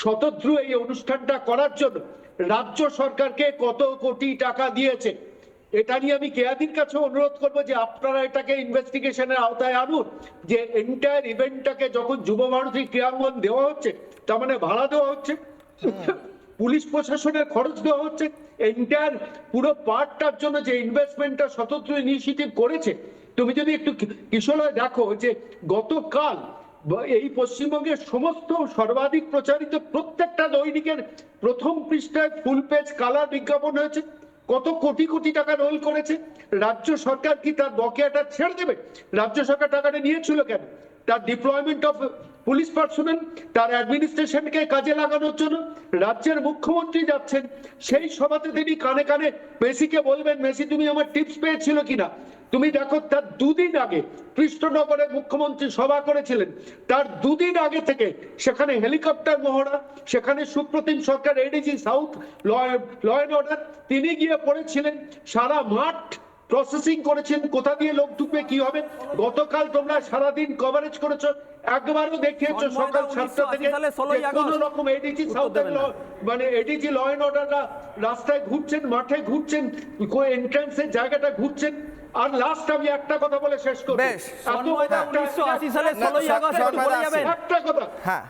শতদ্রু এই অনুষ্ঠানটা করার জন্য রাজ্য সরকারকে কত কোটি টাকা দিয়েছে। এটা নিয়ে আমি কেয়াদির কাছে অনুরোধ করবো যে আপনারা এটাকে ইনভেস্টিগেশনের আওতায় আনুন, যে এন্টায়ার ইভেন্টটাকে যখন যুব ভারতী ক্রীড়াঙ্গন দেওয়া হচ্ছে, তার মানে ভাড়া দেওয়া হচ্ছে, পুলিশ প্রশাসনের খরচ দেওয়া হচ্ছে, এন্টায়ার পুরো পার্টটার জন্য যে ইনভেস্টমেন্টটা শতদ্রু ইনিশিয়েটিভ করেছে। তুমি যদি একটু কিশোরায় দেখো যে গতকাল এই পশ্চিমবঙ্গের সমস্ত সর্বাধিক প্রচারিত প্রত্যেকটা দৈনিকের প্রথম পৃষ্ঠায় ফুল পেজ কালার বিজ্ঞাপন হয়েছে। কত কোটি কোটি টাকা রোল করেছে। রাজ্য সরকার কি তার বকেয়াটা ছেড়ে দেবে? রাজ্য সরকার টাকাটা নিয়েছিল কেন? তার ডিপ্লয়মেন্ট অফ পুলিশ পার্সোনাল, তার অ্যাডমিনিস্ট্রেশনকে কাজে লাগানোর জন্য। রাজ্যের মুখ্যমন্ত্রী যাচ্ছেন, সেই সভাতে তিনি কানে কানে মেসিকে বলবেন, মেসি তুমি আমার টিপস পেয়েছিল কিনা। তুমি দেখো তার 2 দিন আগে কৃষ্ণনগরে মুখ্যমন্ত্রী সভা করেছিলেন, তার 2 দিন আগে থেকে সেখানে হেলিকপ্টার মহড়া, সেখানে Supratim Sarkar ADG south law and order, তিনি গিয়ে পড়েছিলেন, সারা মাঠ প্রসেসিং করেছেন, কোথা দিয়ে লোক ঢুকবে কি হবে। গতকাল তোমরা সারাদিন কভারেজ করেছো, একবারও দেখিয়েছো সকাল 7টা থেকে কোন রকম এডিজি সাউথ মানে এডিজি ল অ্যান্ড অর্ডাররা রাস্তায় ঘুরছেন, মাঠে ঘুরছেন, এন্ট্রান্সের জায়গাটা ঘুরছেন। আর লাস্ট আমি একটা কথা বলে শেষ করব। বেশ, 1980 সালে 16ই আগস্ট বলে যাবেন একটা কথা। হ্যাঁ,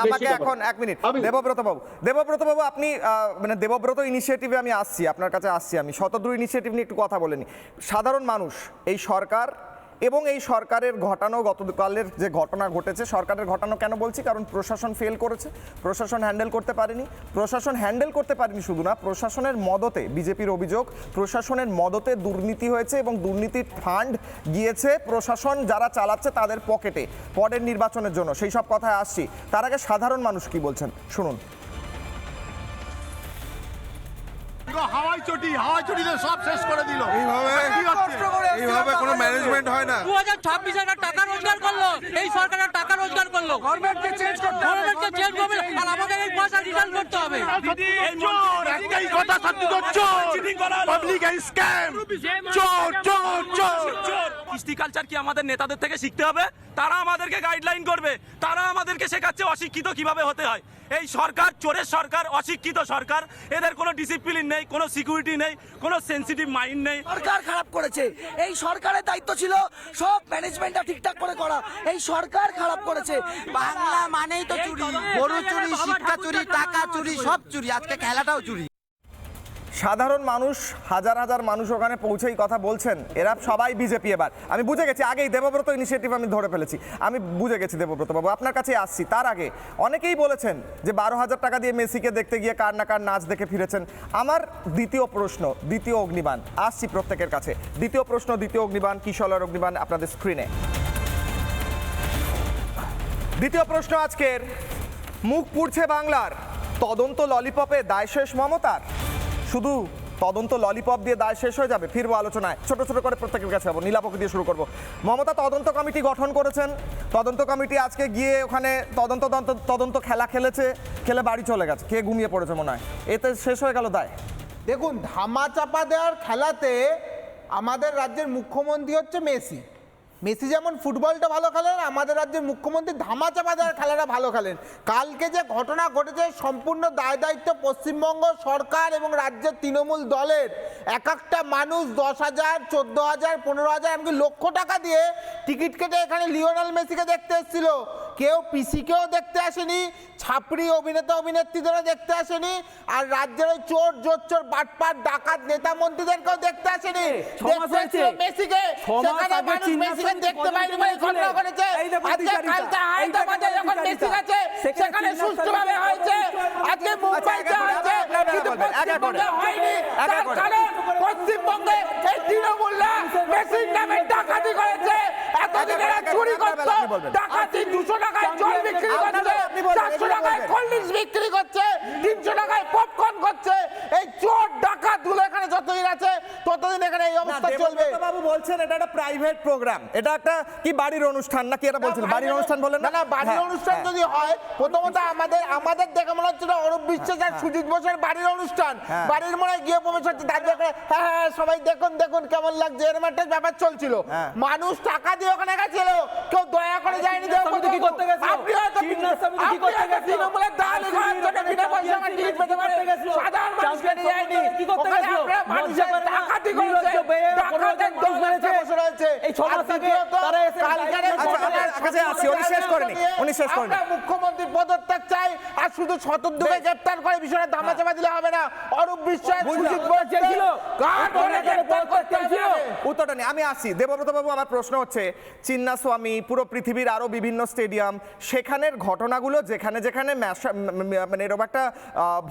আমাকে এখন 1 মিনিট। দেবব্রত বাবু, আপনি মানে দেবব্রত ইনিশিয়েটিভে আমি আসছি, আপনার কাছে আসছি। আমি শতদ্রু ইনিশিয়েটিভ নিয়ে একটু কথা বলে নি। সাধারণ মানুষ এই সরকার এবং এই সরকারের ঘটানো, গতকালের যে ঘটনা ঘটেছে, সরকারের ঘটানো কেন বলছি, কারণ প্রশাসন ফেল করেছে, প্রশাসন হ্যান্ডেল করতে পারেনি। প্রশাসন হ্যান্ডেল করতে পারেনি শুধু না, প্রশাসনের মদতে, বিজেপির অভিযোগ, প্রশাসনের মদতে দুর্নীতি হয়েছে এবং দুর্নীতির ফান্ড গিয়েছে প্রশাসন যারা চালাচ্ছে তাদের পকেটে পরের নির্বাচনের জন্য। সেই সব কথায় আসছি। তার আগে সাধারণ মানুষ কি বলছেন শুনুন। হাওয়াই চটি সব শেষ করে দিল। এইভাবে কোনো ম্যানেজমেন্ট হয় না। 2026 একটা টাকা রোজগার করলো, এই সরকারের টাকা রোজগার করলো, গভর্নমেন্টকে চেঞ্জ করতে হবে, আর আমাদের এই পয়সা রিটার্ন করতে হবে। একটাই কথা, সত্যি তো চোর, পাবলিক স্ক্যাম, চোর চোর চোর। কৃষ্টি কালচার কি আমাদের নেতাদের থেকে শিখতে হবে? তারা আমাদেরকে গাইডলাইন করবে, তারা আমাদেরকে শেখাচ্ছে অশিক্ষিত কিভাবে হতে হয়। এই সরকার চোরের সরকার, অশিক্ষিত সরকার, এদের কোনো ডিসিপ্লিন নেই, কোনো সিকিউরিটি নেই, কোনো সেন্সিটিভ মাইন্ড নেই। সরকার খারাপ করেছে, এই সরকারের দায়িত্ব ছিল সব ম্যানেজমেন্টটা ঠিকঠাক করে করা, এই সরকার খারাপ করেছে। বাংলা মানেই তো চুরি, গরু চুরি, শিক্ষা চুরি, টাকা চুরি, সব চুরি, আজকে খেলাটাও চুরি। সাধারণ মানুষ, হাজার হাজার মানুষ ওখানে পৌঁছেই কথা বলছেন, এরা সবাই বিজেপি। এবার আমি বুঝে গেছি, আগেই দেবব্রত ইনিশিয়েটিভ আমি ধরে ফেলেছি, আমি বুঝে গেছি দেবব্রত বাবু, আপনার কাছে আসছি। তার আগে অনেকেই বলেছেন যে 12,000 টাকা দিয়ে মেসিকে দেখতে গিয়ে কার না কার নাচ দেখে ফিরেছেন। আমার দ্বিতীয় প্রশ্ন, দ্বিতীয় অগ্নিবাণ, আসছি প্রত্যেকের কাছে। দ্বিতীয় প্রশ্ন, দ্বিতীয় অগ্নিবাণ, কিশোরের অগ্নিবাণ আপনাদের স্ক্রিনে। দ্বিতীয় প্রশ্ন আজকের, মুখ পুড়ছে বাংলার, তদন্ত ললিপপে দায় শেষ মমতার? শুধু তদন্ত ললিপপ দিয়ে দায় শেষ হয়ে যাবে? ফিরবো আলোচনায়, ছোট ছোট করে প্রত্যেকের কাছে যাবো। নীলাপকে দিয়ে শুরু করবো। মমতা তদন্ত কমিটি গঠন করেছেন, তদন্ত কমিটি আজকে গিয়ে ওখানে তদন্ত খেলা খেলে বাড়ি চলে গেছে, কে ঘুমিয়ে পড়েছে মনে হয়, এতে শেষ হয়ে গেল দায়। দেখুন, ধামা চাপা দেওয়ার খেলাতে আমাদের রাজ্যের মুখ্যমন্ত্রী হচ্ছে মেসি। মেসি যেমন ফুটবলটা ভালো খেলেন, আমাদের রাজ্যের মুখ্যমন্ত্রী ধামা চাপা দেওয়ার খেলাটা ভালো খেলেন। কালকে যে ঘটনা ঘটেছে, সম্পূর্ণ দায় দায়িত্ব পশ্চিমবঙ্গ সরকার এবং রাজ্যের তৃণমূল দলের। এক একটা মানুষ 10,000, 14,000, 15,000, এমনকি লক্ষ টাকা দিয়ে টিকিট কেটে এখানে লিওনেল মেসিকে দেখতে এসেছিল। কেউ পিসিকেও দেখতে আসেনি, ছাপড়ি অভিনেতা অভিনেত্রীদেরও দেখতে আসেনি, আর রাজ্যের ওই চোর জোচ্চোর বাটপাট ডাকাত নেতা মন্ত্রীদেরকেও দেখতে আসেনি। মেসিকে সেখানে মানুষ মেসিকে দেখতে পায়নি বলে ঘটনা ঘটেছে। আজকে কালকে হায়দ্রাবাদে যখন মেসি গেছে সেখানে সুষ্ঠুভাবে হয়েছে, আজকে মুম্বাইতে হয়েছে, কিন্তু পশ্চিমবঙ্গে হয়নি। তার কারণ পশ্চিমবঙ্গে এই তৃণমূলরা মেসির নামে ডাকাতি করেছে। এতদিন এরা চুরি করত, ডাকাতি 200 টাকায় জল বিক্রি করছে, 400 টাকায় কোল্ড ড্রিঙ্কস বিক্রি করছে, 300 টাকায় পপকর্ন করছে। এই চোর ডাকাত গুলো এখানে যতদিন আছে ততদিন এখানে এই অবস্থা চলবে। বাবু বলছেন এটা একটা প্রাইভেট প্রোগ্রাম, এটা একটা কি বাড়ির অনুষ্ঠান নাকি এটা বলছেন? বাড়ির অনুষ্ঠান বলেন না? না, বাড়ির অনুষ্ঠান যদি হয়, প্রথমত আমাদের দেখে মনে হচ্ছিল অরূপ বিশ্বাস আর সুজিত বোসের বাড়ির অনুষ্ঠান। বাড়ির মনে গিয়ে প্রবেশ হচ্ছে, দাঁড়িয়ে হ্যাঁ হ্যাঁ সবাই দেখুন দেখুন কেমন লাগছে, এরকম একটা ব্যাপার চলছিল। মানুষ টাকা দিয়ে ওখানে গেছিল, কেউ দয়া করে যায়নি। আপনি হয়তো তৃণমূলের দালালি করার জন্য বিনা পয়সা আমার টিকিট পেতে পারে, সাধারণ মানুষকে নিয়ে যায়নি। ওখানে আপনারা মানুষের ডাকাতি করেছে, ডাকাতের দল মেরেছে বসে রয়েছে। এই 6 মাস আগে তারা এসে কালকের কাছে আসি, উনি শেষ করেনি, উনি শেষ করেনি। আমরা মুখ্যমন্ত্রী পদত্যাগ চাই, আর শুধু শতদ্রুকে গ্রেফতার করে বিষয়টা ধামাচাপা দিলে হবে না। অরূপ বিশ্বাস সুজিত বোস চেয়েছিল, কার ধরে গ্রেফতার করতে হবে? উত্তরটা নেই, আমি আসি। দেবব্রত বাবু, আমার প্রশ্ন হচ্ছে, চিন্নাস্বামী, পুরো পৃথিবীর আরো বিভিন্ন স্টেডিয়াম, সেখানের ঘটনাগুলো যেখানে যেখানে মানে এরকম একটা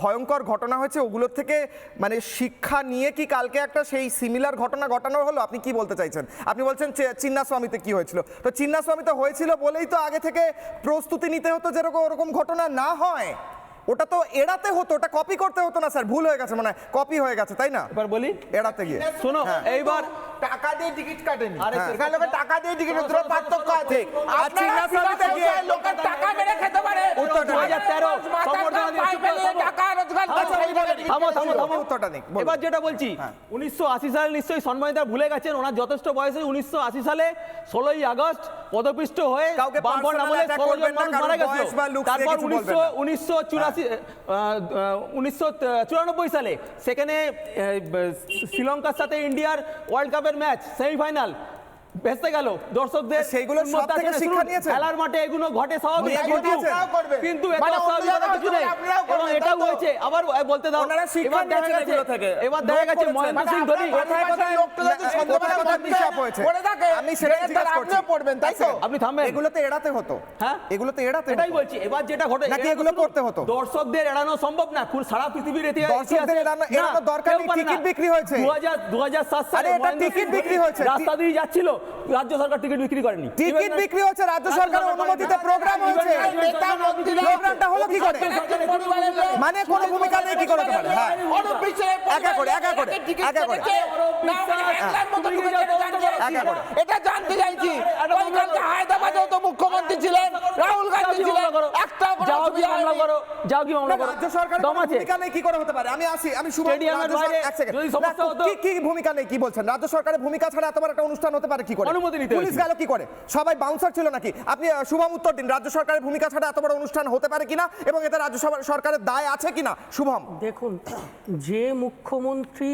ভয়ঙ্কর ঘটনা হয়েছে, ওগুলোর থেকে মানে শিক্ষা নিয়ে কি কালকে একটা সেই সিমিলার ঘটনা ঘটানো হলো? আপনি কি বলতে চাইছেন? আপনি বলছেন চিন্নাস্বামীতে কি হয়েছিল, তো চিন্নাস্বামীতে হয়েছিল বলেই তো আগে থেকে প্রস্তুতি নিতে হতো যেরকম ওরকম ঘটনা না হয়। ওটা তো এড়াতে হতো, ওটা কপি করতে হতো না স্যার, ভুল হয়ে গেছে, মানে কপি হয়ে গেছে, তাই না? এবার বলি, এড়াতে গিয়ে শোনো, এইবার টাকা দিয়ে টিকিট কাটেনি, এখানে লোকে টাকা দিয়ে টিকিট, দুটো পার্থক্য আছে। আর চিন্নাস্বামীতে গিয়ে লোকের টাকা মেরে খেতে পারে। 2013 টাকা রোজগার। উত্তরটা নেই। এবার যেটা বলছি, 1980 সালে নিশ্চয়ই সম্মানিতা ভুলে গেছেন, ওনার যথেষ্ট বয়স। 1980 সালে 16ই আগস্ট পদপিষ্ট হয়ে বামফ্রন্ট আমলে 16 জন মানুষ মারা গেছিল। তারপর 1994 সালে সেখানে শ্রীলঙ্কার সাথে ইন্ডিয়ার ওয়ার্ল্ড কাপের ম্যাচ সেমিফাইনাল ভেস্তে গেল, দর্শকদের সেইগুলো সব থেকে শিক্ষা নিয়েছেন। খেলার মাঠে এগুলো ঘটে স্বাভাবিক, কিন্তু এটা অস্বাভাবিকতা কিছু নেই। এবং এটাও হয়েছে, আবার বলতে দাও, এবার দেখা গেছে মহেন্দ্র সিং ধোনি আমি সেটাই জিজ্ঞাসা করছি, পড়বেন তাই তো? আপনি থামবেন, এগুলোতে এড়াতে হতো। হ্যাঁ, এগুলোতে এড়াতে, এটাই বলছি। এবার যেটা ঘটে নাকি এগুলো করতে হতো? দর্শকদের এড়ানো সম্ভব না, সারা পৃথিবীর দর্শকদের এড়ানো দরকার নেই। টিকিট বিক্রি হয়েছে 2007 সালে, এটা টিকিট বিক্রি হয়েছে, রাস্তা দিয়ে যাচ্ছিল, রাজ্য সরকার টিকিট বিক্রি করেনি। টিকিট বিক্রি হচ্ছে, রাজ্য সরকারের অনুমতিতে প্রোগ্রাম হয়েছে, প্রোগ্রামটা হলো কি করে? মানে কোনো ভূমিকা নেই কি করে? হ্যাঁ, একা করে একা করে। এটা জানতে চাইছি ওই কালকে হায়দ্রাবাদেও তো মুখ্যমন্ত্রী ছিলেন, রাহুল গান্ধী ছিলেন, একটাও কোনো অসুবিধা হয়নি। রাজ্য সরকারের কোনো ভূমিকা নেই কি করে হতে পারে? আমি শুভ রাজ্য সরকার এক সেকেন্ড কি ভূমিকা নেই কি বলছেন? রাজ্য সরকারের ভূমিকা ছাড়া এত বড় একটা অনুষ্ঠান হতে পারে কি করে? পুলিশ গেল কি করে? সবাই বাউন্সার ছিল নাকি? আপনি শুভম উত্তর দিন, রাজ্য সরকারের ভূমিকা ছাড়া এত বড় অনুষ্ঠান হতে পারে কিনা এবং এতে রাজ্য সরকারের দায় আছে কিনা? শুভম, দেখুন, যে মুখ্যমন্ত্রী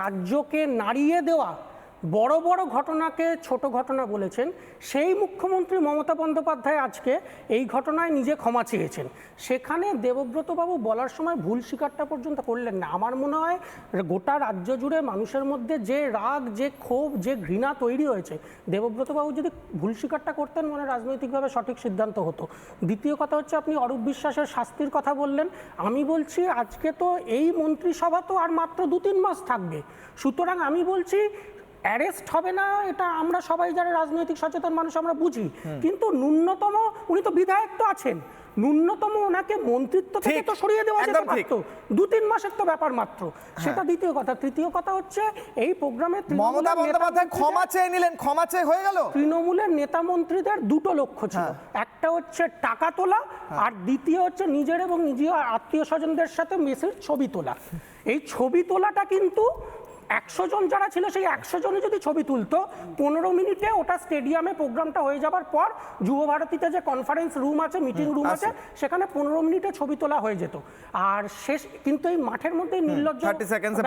রাজ্যকে নাড়িয়ে দেওয়া বড় বড় ঘটনাকে ছোট ঘটনা বলেছেন, সেই মুখ্যমন্ত্রী মমতা বন্দ্যোপাধ্যায় আজকে এই ঘটনায় নিজে ক্ষমা চেয়েছেন। সেখানে দেবব্রতবাবু বলার সময় ভুল স্বীকারটা পর্যন্ত করলেন না। আমার মনে হয় গোটা রাজ্য জুড়ে মানুষের মধ্যে যে রাগ, যে ক্ষোভ, যে ঘৃণা তৈরি হয়েছে, দেবব্রতবাবু যদি ভুল স্বীকারটা করতেন মনে রাজনৈতিকভাবে সঠিক সিদ্ধান্ত হতো। দ্বিতীয় কথা হচ্ছে, আপনি অরূপ বিশ্বাসের শাস্তির কথা বললেন। আমি বলছি আজকে তো এই মন্ত্রিসভা তো আর মাত্র 2-3 মাস থাকবে, সুতরাং আমি বলছি অ্যারেস্ট হবে না, এটা আমরা সবাই যারা রাজনৈতিক সচেতন মানুষ আমরা বুঝি, কিন্তু ন্যূনতম উনি তো বিধায়ক তো আছেন, ন্যূনতম ওনাকে মন্ত্রিত্ব থেকে তো সরিয়ে দেওয়া যেতে পারতো। 2-3 মাসের তো ব্যাপার মাত্র, সেটা দ্বিতীয় কথা। তৃতীয় কথা হচ্ছে এই প্রোগ্রামে মমতা বন্দ্যোপাধ্যায় ক্ষমা চেয়ে নিলেন, ক্ষমা চেয়ে হয়ে গেল। তৃণমূলের নেতা মন্ত্রীদের দুটো লক্ষ্য ছিল, একটা হচ্ছে টাকা তোলা, আর দ্বিতীয় হচ্ছে নিজের এবং নিজের আত্মীয় স্বজনদের সাথে মেসের ছবি তোলা। এই ছবি তোলাটা কিন্তু 100 জন যারা ছিল সেই 100 জনে যদি ছবি তুলতো, 15 মিনিটে ওটা স্টেডিয়ামে প্রোগ্রামটা হয়ে যাবার পর যুব ভারতীতে যে কনফারেন্স রুম আছে, মিটিং রুম আছে, সেখানে 15 মিনিটে ছবি তোলা হয়ে যেত। আর শেষ কিন্তু এই মাঠের মধ্যে নির্লজ্জ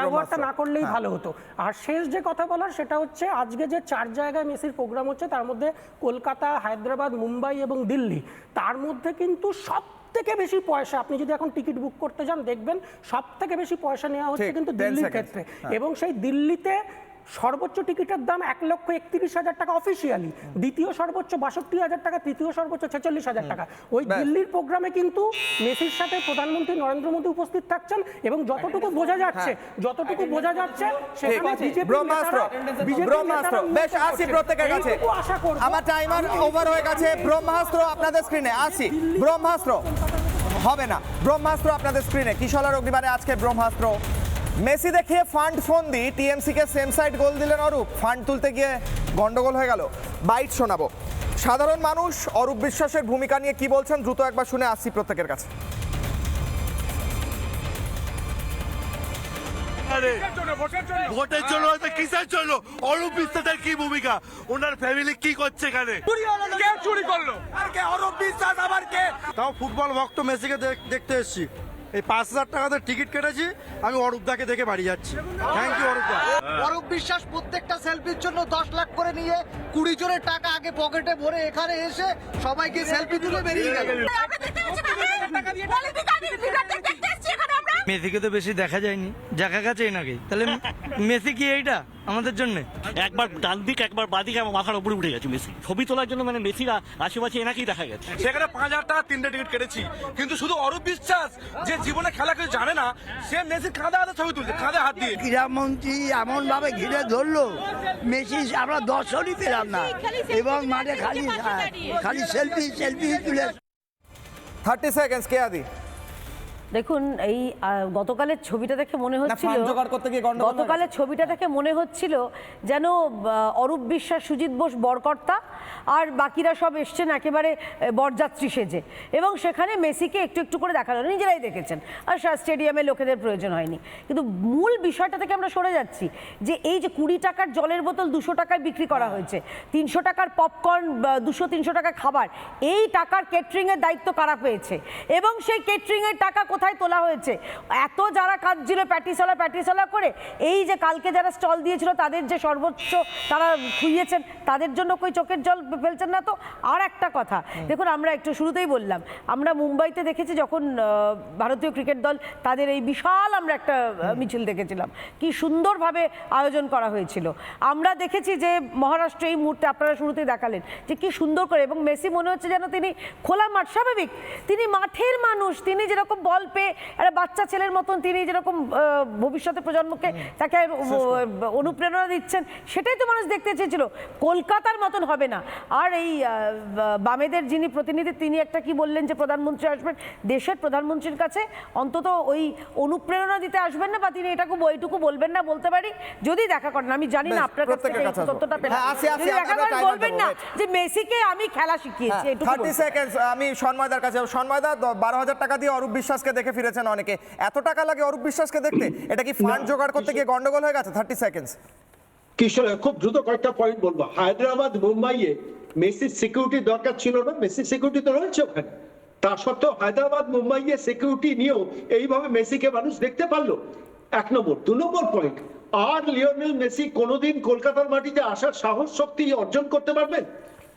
ব্যবহারটা না করলেই ভালো হতো। আর শেষ যে কথা বলার সেটা হচ্ছে, আজকে যে 4 জায়গায় মেসির প্রোগ্রাম হচ্ছে, তার মধ্যে কলকাতা, হায়দ্রাবাদ, মুম্বাই এবং দিল্লি, তার মধ্যে কিন্তু সব থেকে বেশি পয়সা, আপনি যদি এখন টিকিট বুক করতে যান দেখবেন সব থেকে বেশি পয়সা নেওয়া হচ্ছে কিন্তু দিল্লির ক্ষেত্রে। এবং সেই দিল্লিতে সর্বোচ্চ টিকিটের দাম 1,31,000 টাকা অফিসিয়ালি, দ্বিতীয় সর্বোচ্চ 62,000 টাকা, তৃতীয় সর্বোচ্চ 46,000 টাকা। ওই দিল্লির প্রোগ্রামে কিন্তু মেসির সাথে প্রধানমন্ত্রী নরেন্দ্র মোদী উপস্থিত থাকছেন এবং যতটুকু বোঝা যাচ্ছে সেখানে ব্রহ্মাস্ত্র, বেশ আসি প্রত্যেকের কাছে, আমার টাইমার ওভার হয়ে গেছে। ব্রহ্মাস্ত্র আপনাদের স্ক্রিনে, আসি ব্রহ্মাস্ত্র হবে না, ব্রহ্মাস্ত্র আপনাদের স্ক্রিনে। কিশোর অগ্নিবারে আজকে ব্রহ্মাস্ত্র। মেসি দেখিয়ে ফান্ড ফোন দি টিএমসি কে সেম সাইড গোল দিলেন অরূপ, ফান্ড তুলতে গিয়ে গন্ডগোল হয়ে গেল। বাইট শোনাবো। সাধারণ মানুষ অরূপ বিশ্বাসের ভূমিকা নিয়ে কি বলছেন দ্রুত একবার শুনে আসছি প্রত্যেকের কাছে। ভোটের জন্য কিসের জন্য? অরূপ বিশ্বাসের কি ভূমিকা? ওনার ফ্যামিলি কি করছে এখানে? কে চুরি করলো? আর কে অরূপ বিশ্বাস, আবার কে? তাও ফুটবল ভক্ত মেসিকে দেখতে এসেছি। এই 5,000 টাকাতে টিকিট কেটেছি, আমি অরূপ দাকে দেখে বাড়ি যাচ্ছি। থ্যাংক ইউ অরূপ দা। অরূপ বিশ্বাস প্রত্যেকটা সেলফির জন্য 10 লাখ করে নিয়ে 20 জনের টাকা আগে পকেটে ভরে এখানে এসে সবাইকে সেলফি তুলে বেরিয়ে গেল। মেসিকে তো বেশি দেখা যায়নি, দেখা গেছে নাকি? তাহলে মেসি কি এইটা আমাদের জন্য? একবার ডান দিক একবার বাদিক আমার মাথার উপরে উঠে গেছে মেসি। ছবি তোলার জন্য মানে মেসিরা আশেপাশে এনাকেই দেখা গেছে। সেখানে 5,000 টাকা 3টে টিকিট কেটেছি, কিন্তু শুধু অরূপ বিশ্বাস যে জীবনে খেলা কিছু জানে না, সে মেসির কাঁধে হাতে ছবি তুলছে, কাঁধে হাত দিয়ে। ক্রীড়ামন্ত্রী এমন ভাবে ঘিরে ধরলো, মেসি আমরা দর্শনই পেলাম না এবং মাঠে খালি সেলফি তুলে। 30 সেকেন্ডস কে আদি। দেখুন, এই গতকালের ছবিটা দেখে মনে হচ্ছিল যেন অরূপ বিশ্বাস, সুজিত বোস বরকর্তা আর বাকিরা সব এসছেন একেবারে বরযাত্রী সেজে, এবং সেখানে মেসিকে একটু একটু করে দেখানো, নিজেরাই দেখেছেন, আর স্টেডিয়ামে লোকেদের প্রয়োজন হয়নি। কিন্তু মূল বিষয়টা থেকে আমরা সরে যাচ্ছি, যে এই যে 20 টাকার জলের বোতল 200 টাকায় বিক্রি করা হয়েছে, 300 টাকার পপকর্ন, 200-300 টাকা খাবার, এই টাকার কেটারিংয়ের দায়িত্ব কারা পেয়েছে এবং সেই কেটারিংয়ের টাকা কোথায় তোলা হয়েছে? এত যারা কাঁদছিল প্যাটিসালা করে, এই যে কালকে যারা স্টল দিয়েছিল তাদের যে সর্বোচ্চ তারা খুইয়েছেন, তাদের জন্য কই চোখের জল ফেলছেন না তো? আর একটা কথা দেখুন, আমরা একটু শুরুতেই বললাম, আমরা মুম্বাইতে দেখেছি যখন ভারতীয় ক্রিকেট দল তাদের এই বিশাল আমরা একটা মিছিল দেখেছিলাম, কি সুন্দরভাবে আয়োজন করা হয়েছিল। আমরা দেখেছি যে মহারাষ্ট্রে এই মুহূর্তে আপনারা শুরুতেই দেখালেন যে কি সুন্দর করে, এবং মেসি মনে হচ্ছে যেন তিনি খোলা মাঠ, স্বাভাবিক তিনি মাঠের মানুষ, তিনি যেরকম বল পেয়ে একটা বাচ্চা ছেলের মতন তিনি যেরকম ভবিষ্যতে প্রজন্মকে তাকে অনুপ্রেরণা দিচ্ছেন, সেটাই তো মানুষ দেখতে চেয়েছিল। কলকাতার মতন হবে না। আর এই বামেদের যিনি প্রতিনিধি তিনি একটা কি বললেন যে প্রধানমন্ত্রী আসবেন, দেশের প্রধানমন্ত্রীর কাছে অন্তত ওই অনুপ্রেরণা দিতে আসবেন না, বা তিনি এইটুকু বলবেন না, বলতে পারি যদি দেখা করেন। আমি জানি না আপনার কাছ থেকে এই তথ্যটা পেলাম, যদি দেখা করেন বলবেন না যে মেসিকে আমি খেলা শিখিয়েছি। 30 সেকেন্ড আমি সন্ময়দার কাছে। সন্ময়দা 12,000 টাকা দিয়ে অরূপ বিশ্বাসকে দেখে ফিরেছেন অনেকে, এত টাকা লাগে অরূপ বিশ্বাসকে দেখতে? এটা কি ফান্ড জোগাড় করতে গিয়ে গন্ডগোল হয়ে গেছে? 30 সেকেন্ড। কিশোর, খুব দ্রুত কয়েকটা পয়েন্ট বলবো। হায়দ্রাবাদ মুম্বাইয়ে মেসির সিকিউরিটি দরকার ছিল না, মেসির সিকিউরিটি তো রয়েছে ওখানে। তা সত্ত্বেও হায়দ্রাবাদ মুম্বাইয়ে সিকিউরিটি নিয়েও এইভাবে মেসিকে মানুষ দেখতে পারলো, 1 নম্বর। 2 নম্বর পয়েন্ট, আর লিওনেল মেসি কোনোদিন কলকাতার মাটিতে আসার সাহস শক্তি অর্জন করতে পারবেন?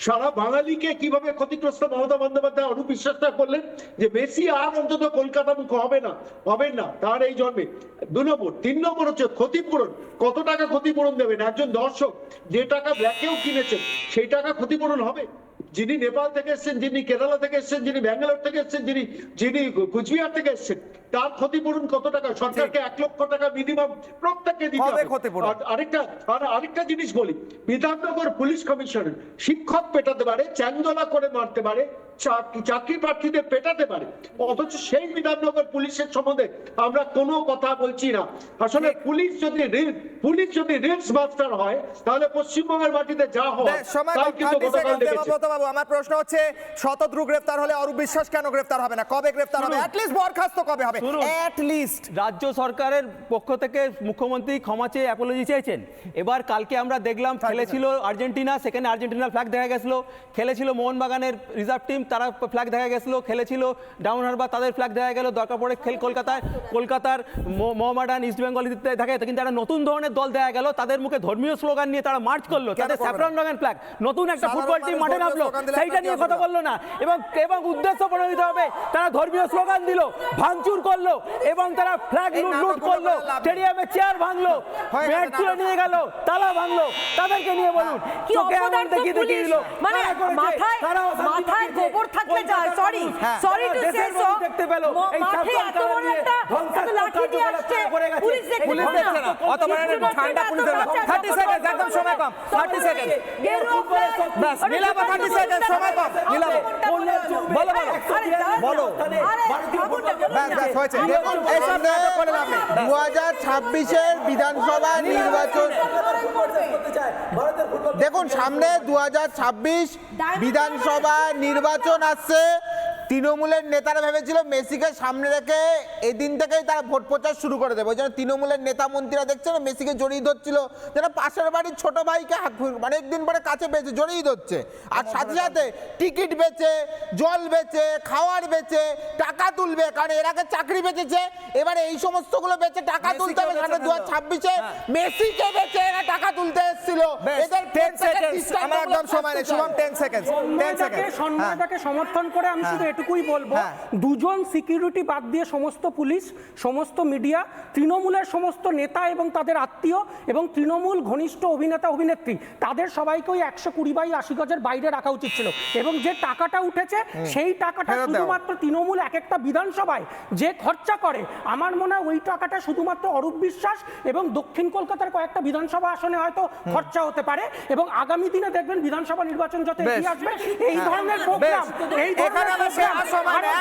সারা বাঙালিকে কিভাবে ক্ষতিগ্রস্ত মমতা বন্দ্যোপাধ্যায় অরূপ বিশ্বাসটা করলেন যে মেসি আর অন্তত কলকাতা মুখ হবেন না তার এই জন্মে। 2 নম্বর। 3 নম্বর হচ্ছে ক্ষতিপূরণ। কত টাকা ক্ষতিপূরণ দেবেন? একজন দর্শক যে টাকা ব্ল্যাকেও কিনেছেন সেই টাকা ক্ষতিপূরণ হবে? যিনি নেপাল থেকে এসেছেন, যিনি কেরালা থেকে এসেছেন, যিনি ব্যাঙ্গালোর থেকে এসেছেন, যিনি কুচবিহার থেকে এসেছেন, তার ক্ষতিপূরণ কত টাকা? সরকারকে 1 লক্ষ টাকা মিনিমাম প্রত্যেককে দিতে হবে। আরেকটা জিনিস বলি, বিধাননগর পুলিশ কমিশনার শিক্ষক পেটাতে পারে, চ্যাংদোলা করে মারতে পারে, চাকরি প্রার্থীদের পেটাতে পারে, অথচ সেই বিধাননগর পুলিশের সম্বন্ধে আমরা কোনো কথা বলছি না। আসলে পুলিশ যদি রিলস মাস্টার হয় তাহলে পশ্চিমবঙ্গের মাটিতে যা হয় তাই কিন্তু গতকাল দেখেছি। বাবু, আমার প্রশ্ন হচ্ছে শতদ্রু গ্রেফতার হলে অরূপ বিশ্বাস কেন গ্রেফতার হবে না? কবে গ্রেফতার হবে? অ্যাটলিস্ট বরখাস্ত কবে হবে? অ্যাটলিস্ট রাজ্য সরকারের পক্ষ থেকে মুখ্যমন্ত্রী ক্ষমা চেয়ে অ্যাপোলজি চেয়েছেন। এবার কালকে আমরা দেখলাম খেলেছিল আর্জেন্টিনা, সেখানে আর্জেন্টিনার ফ্ল্যাগ দেখা গেছিল। খেলেছিল মোহনবাগানের রিজার্ভ টিম, তারা ফ্ল্যাগ দেখা গেছিল। খেলেছিল ডাউন হারবার, তাদের ফ্ল্যাগ দেখা গেল। দরকার পড়ে কলকাতার মোহামেডান, ইস্ট বেঙ্গল দেখা যেত, কিন্তু একটা নতুন ধরনের দল দেখা গেল, তাদের মুখে ধর্মীয় স্লোগান নিয়ে তারা মার্চ করলো, তাদের স্যাফরন রঙের ফ্ল্যাগ, নতুন একটা ফুটবল টিম মাঠে নামলো, সেইটা নিয়ে কথা বললো না। এবং উদ্দেশ্য প্রণোদিত হবে, তারা ধর্মীয় স্লোগান দিল, ভাঙচুর করলো, এবং তারা ফ্ল্যাগ লুট করলো, স্টেডিয়ামে চেয়ার ভাঙলো, ব্যাট তুলে নিয়ে গেল, তালা ভাঙলো। তাদেরকে নিয়ে বলুন চোখে আমার দেখিয়ে দেখিয়ে দিল, মানে মাথায় গোবর থাকলে যায়। সরি টু সে সো, দেখতে পেল এই মাঠে এত বড় একটা লাঠি দিয়ে আসছে, পুলিশ দেখছে না। অত বড় ঠান্ডা পুলিশের 30 সেকেন্ড, একদম সময় কম। 30 সেকেন্ড বাস নীলাবা, 30 সেকেন্ড সময় কম। নীলাবা বলো বাস হয়েছে। দেখুন এই সামনে 2026-এর বিধানসভা নির্বাচন, দেখুন সামনে 2026 বিধানসভা নির্বাচন আসছে। তৃণমূলের নেতারা ভেবেছিল মেসিকে সামনে রেখে এদিন থেকেই তারা ভোট প্রচার শুরু করে দেবে। ওই জন্য তৃণমূলের নেতা মন্ত্রীরা দেখছে না মেসিকে জড়িয়ে ধরছিল, যেন পাশের বাড়ির ছোট ভাইকে অনেকদিন পরে কাছে পেয়েছে জড়িয়ে ধরছে। আর সাথে সাথে টিকিট বেচে, জল বেচে, খাওয়ার বেচে টাকা তুলবে, কারণ এর আগে চাকরি বেচেছে, এবারে এই সমস্তগুলো বেচে টাকা তুলতে হবে। 2026-এ মেসিকে বেচে এরা টাকা তুলতে এসেছিল। এদের 10 সেকেন্ড, আমার একদম সময় নেই। শুভম 10 সেকেন্ড। সন্ময়টাকে সমর্থন করে আমি শুধু এটুকুই বলবো, দুজন সিকিউরিটি বাদ দিয়ে সমস্ত পুলিশ, সমস্ত মিডিয়া, তৃণমূলের সমস্ত নেতা এবং তাদের আত্মীয় এবং তৃণমূল ঘনিষ্ঠ অভিনেতা অভিনেত্রী, তাদের সবাইকে ওই 120/80 গজের বাইরে রাখা উচিত ছিল। এবং যে টাকাটা উঠেছে সেই টাকাটা শুধুমাত্র তৃণমূল এক একটা বিধানসভায় যে খরচা করে, আমার মনে হয় ওই টাকাটা শুধুমাত্র অরূপ বিশ্বাস এবং দক্ষিণ কলকাতার কয়েকটা বিধানসভা আসনে হয়তো খরচা হতে পারে। এবং আগামী দিনে দেখবেন বিধানসভা নির্বাচন যত এগিয়ে আসবে এই ধরনের প্রোগ্রাম, এই ধরনের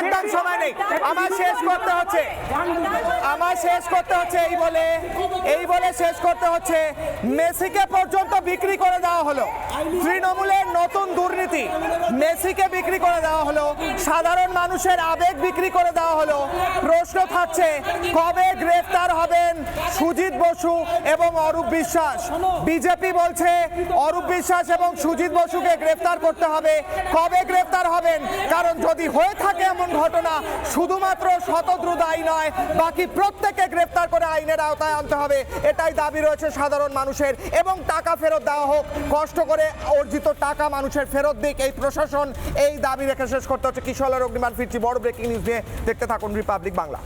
একদম সময় নেই। আমার শেষ করতে হচ্ছে এই বলে শেষ করতে হচ্ছে। মেসিকে পর্যন্ত বিক্রি করে দেওয়া হলো, তৃণমূলের নতুন দুর্নীতি, মেসিকে বিক্রি করে দেওয়া হলো, সাধারণ মানুষের আবেগ বিক্রি করে দেওয়া হলো। প্রশ্ন থাকছে কবে গ্রেফতার হবেন সুজিত বসু এবং অরূপ বিশ্বাস? বিজেপি বলছে অরূপ বিশ্বাস এবং সুজিত বসুকে গ্রেফতার করতে হবে। কবে গ্রেফতার হবেন? কারণ যদি হয়ে থাকে এমন ঘটনা, শুধুমাত্র শতদ্রু দায়ী নয়, বাকি প্রত্যেককে গ্রেফতার করে আইনের আওতায় আনতে হবে। এটাই দাবি রয়েছে সাধারণ মানুষের। এবং টাকা ফেরত দেওয়া হোক, কষ্ট করে অর্জিত টাকা মানুষের ফেরত দিক এই প্রশাসন, এই দাবি রেখে শেষ করতে হচ্ছে। কিশোর অগ্নিমান ফিরছি বড় ব্রেকিং নিউজ নিয়ে, দেখতে থাকুন রিপাবলিক বাংলা।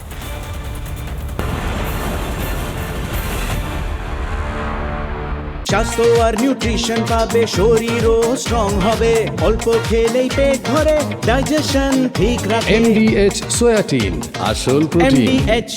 স্বাস্থ্য আর নিউট্রিশন পাবে, শরীরও স্ট্রং হবে, অল্প খেলেই পেট ভরে, ডাইজেশন ঠিক রাখে। MDH সোয়াটিন, আসল প্রোটিন। MDH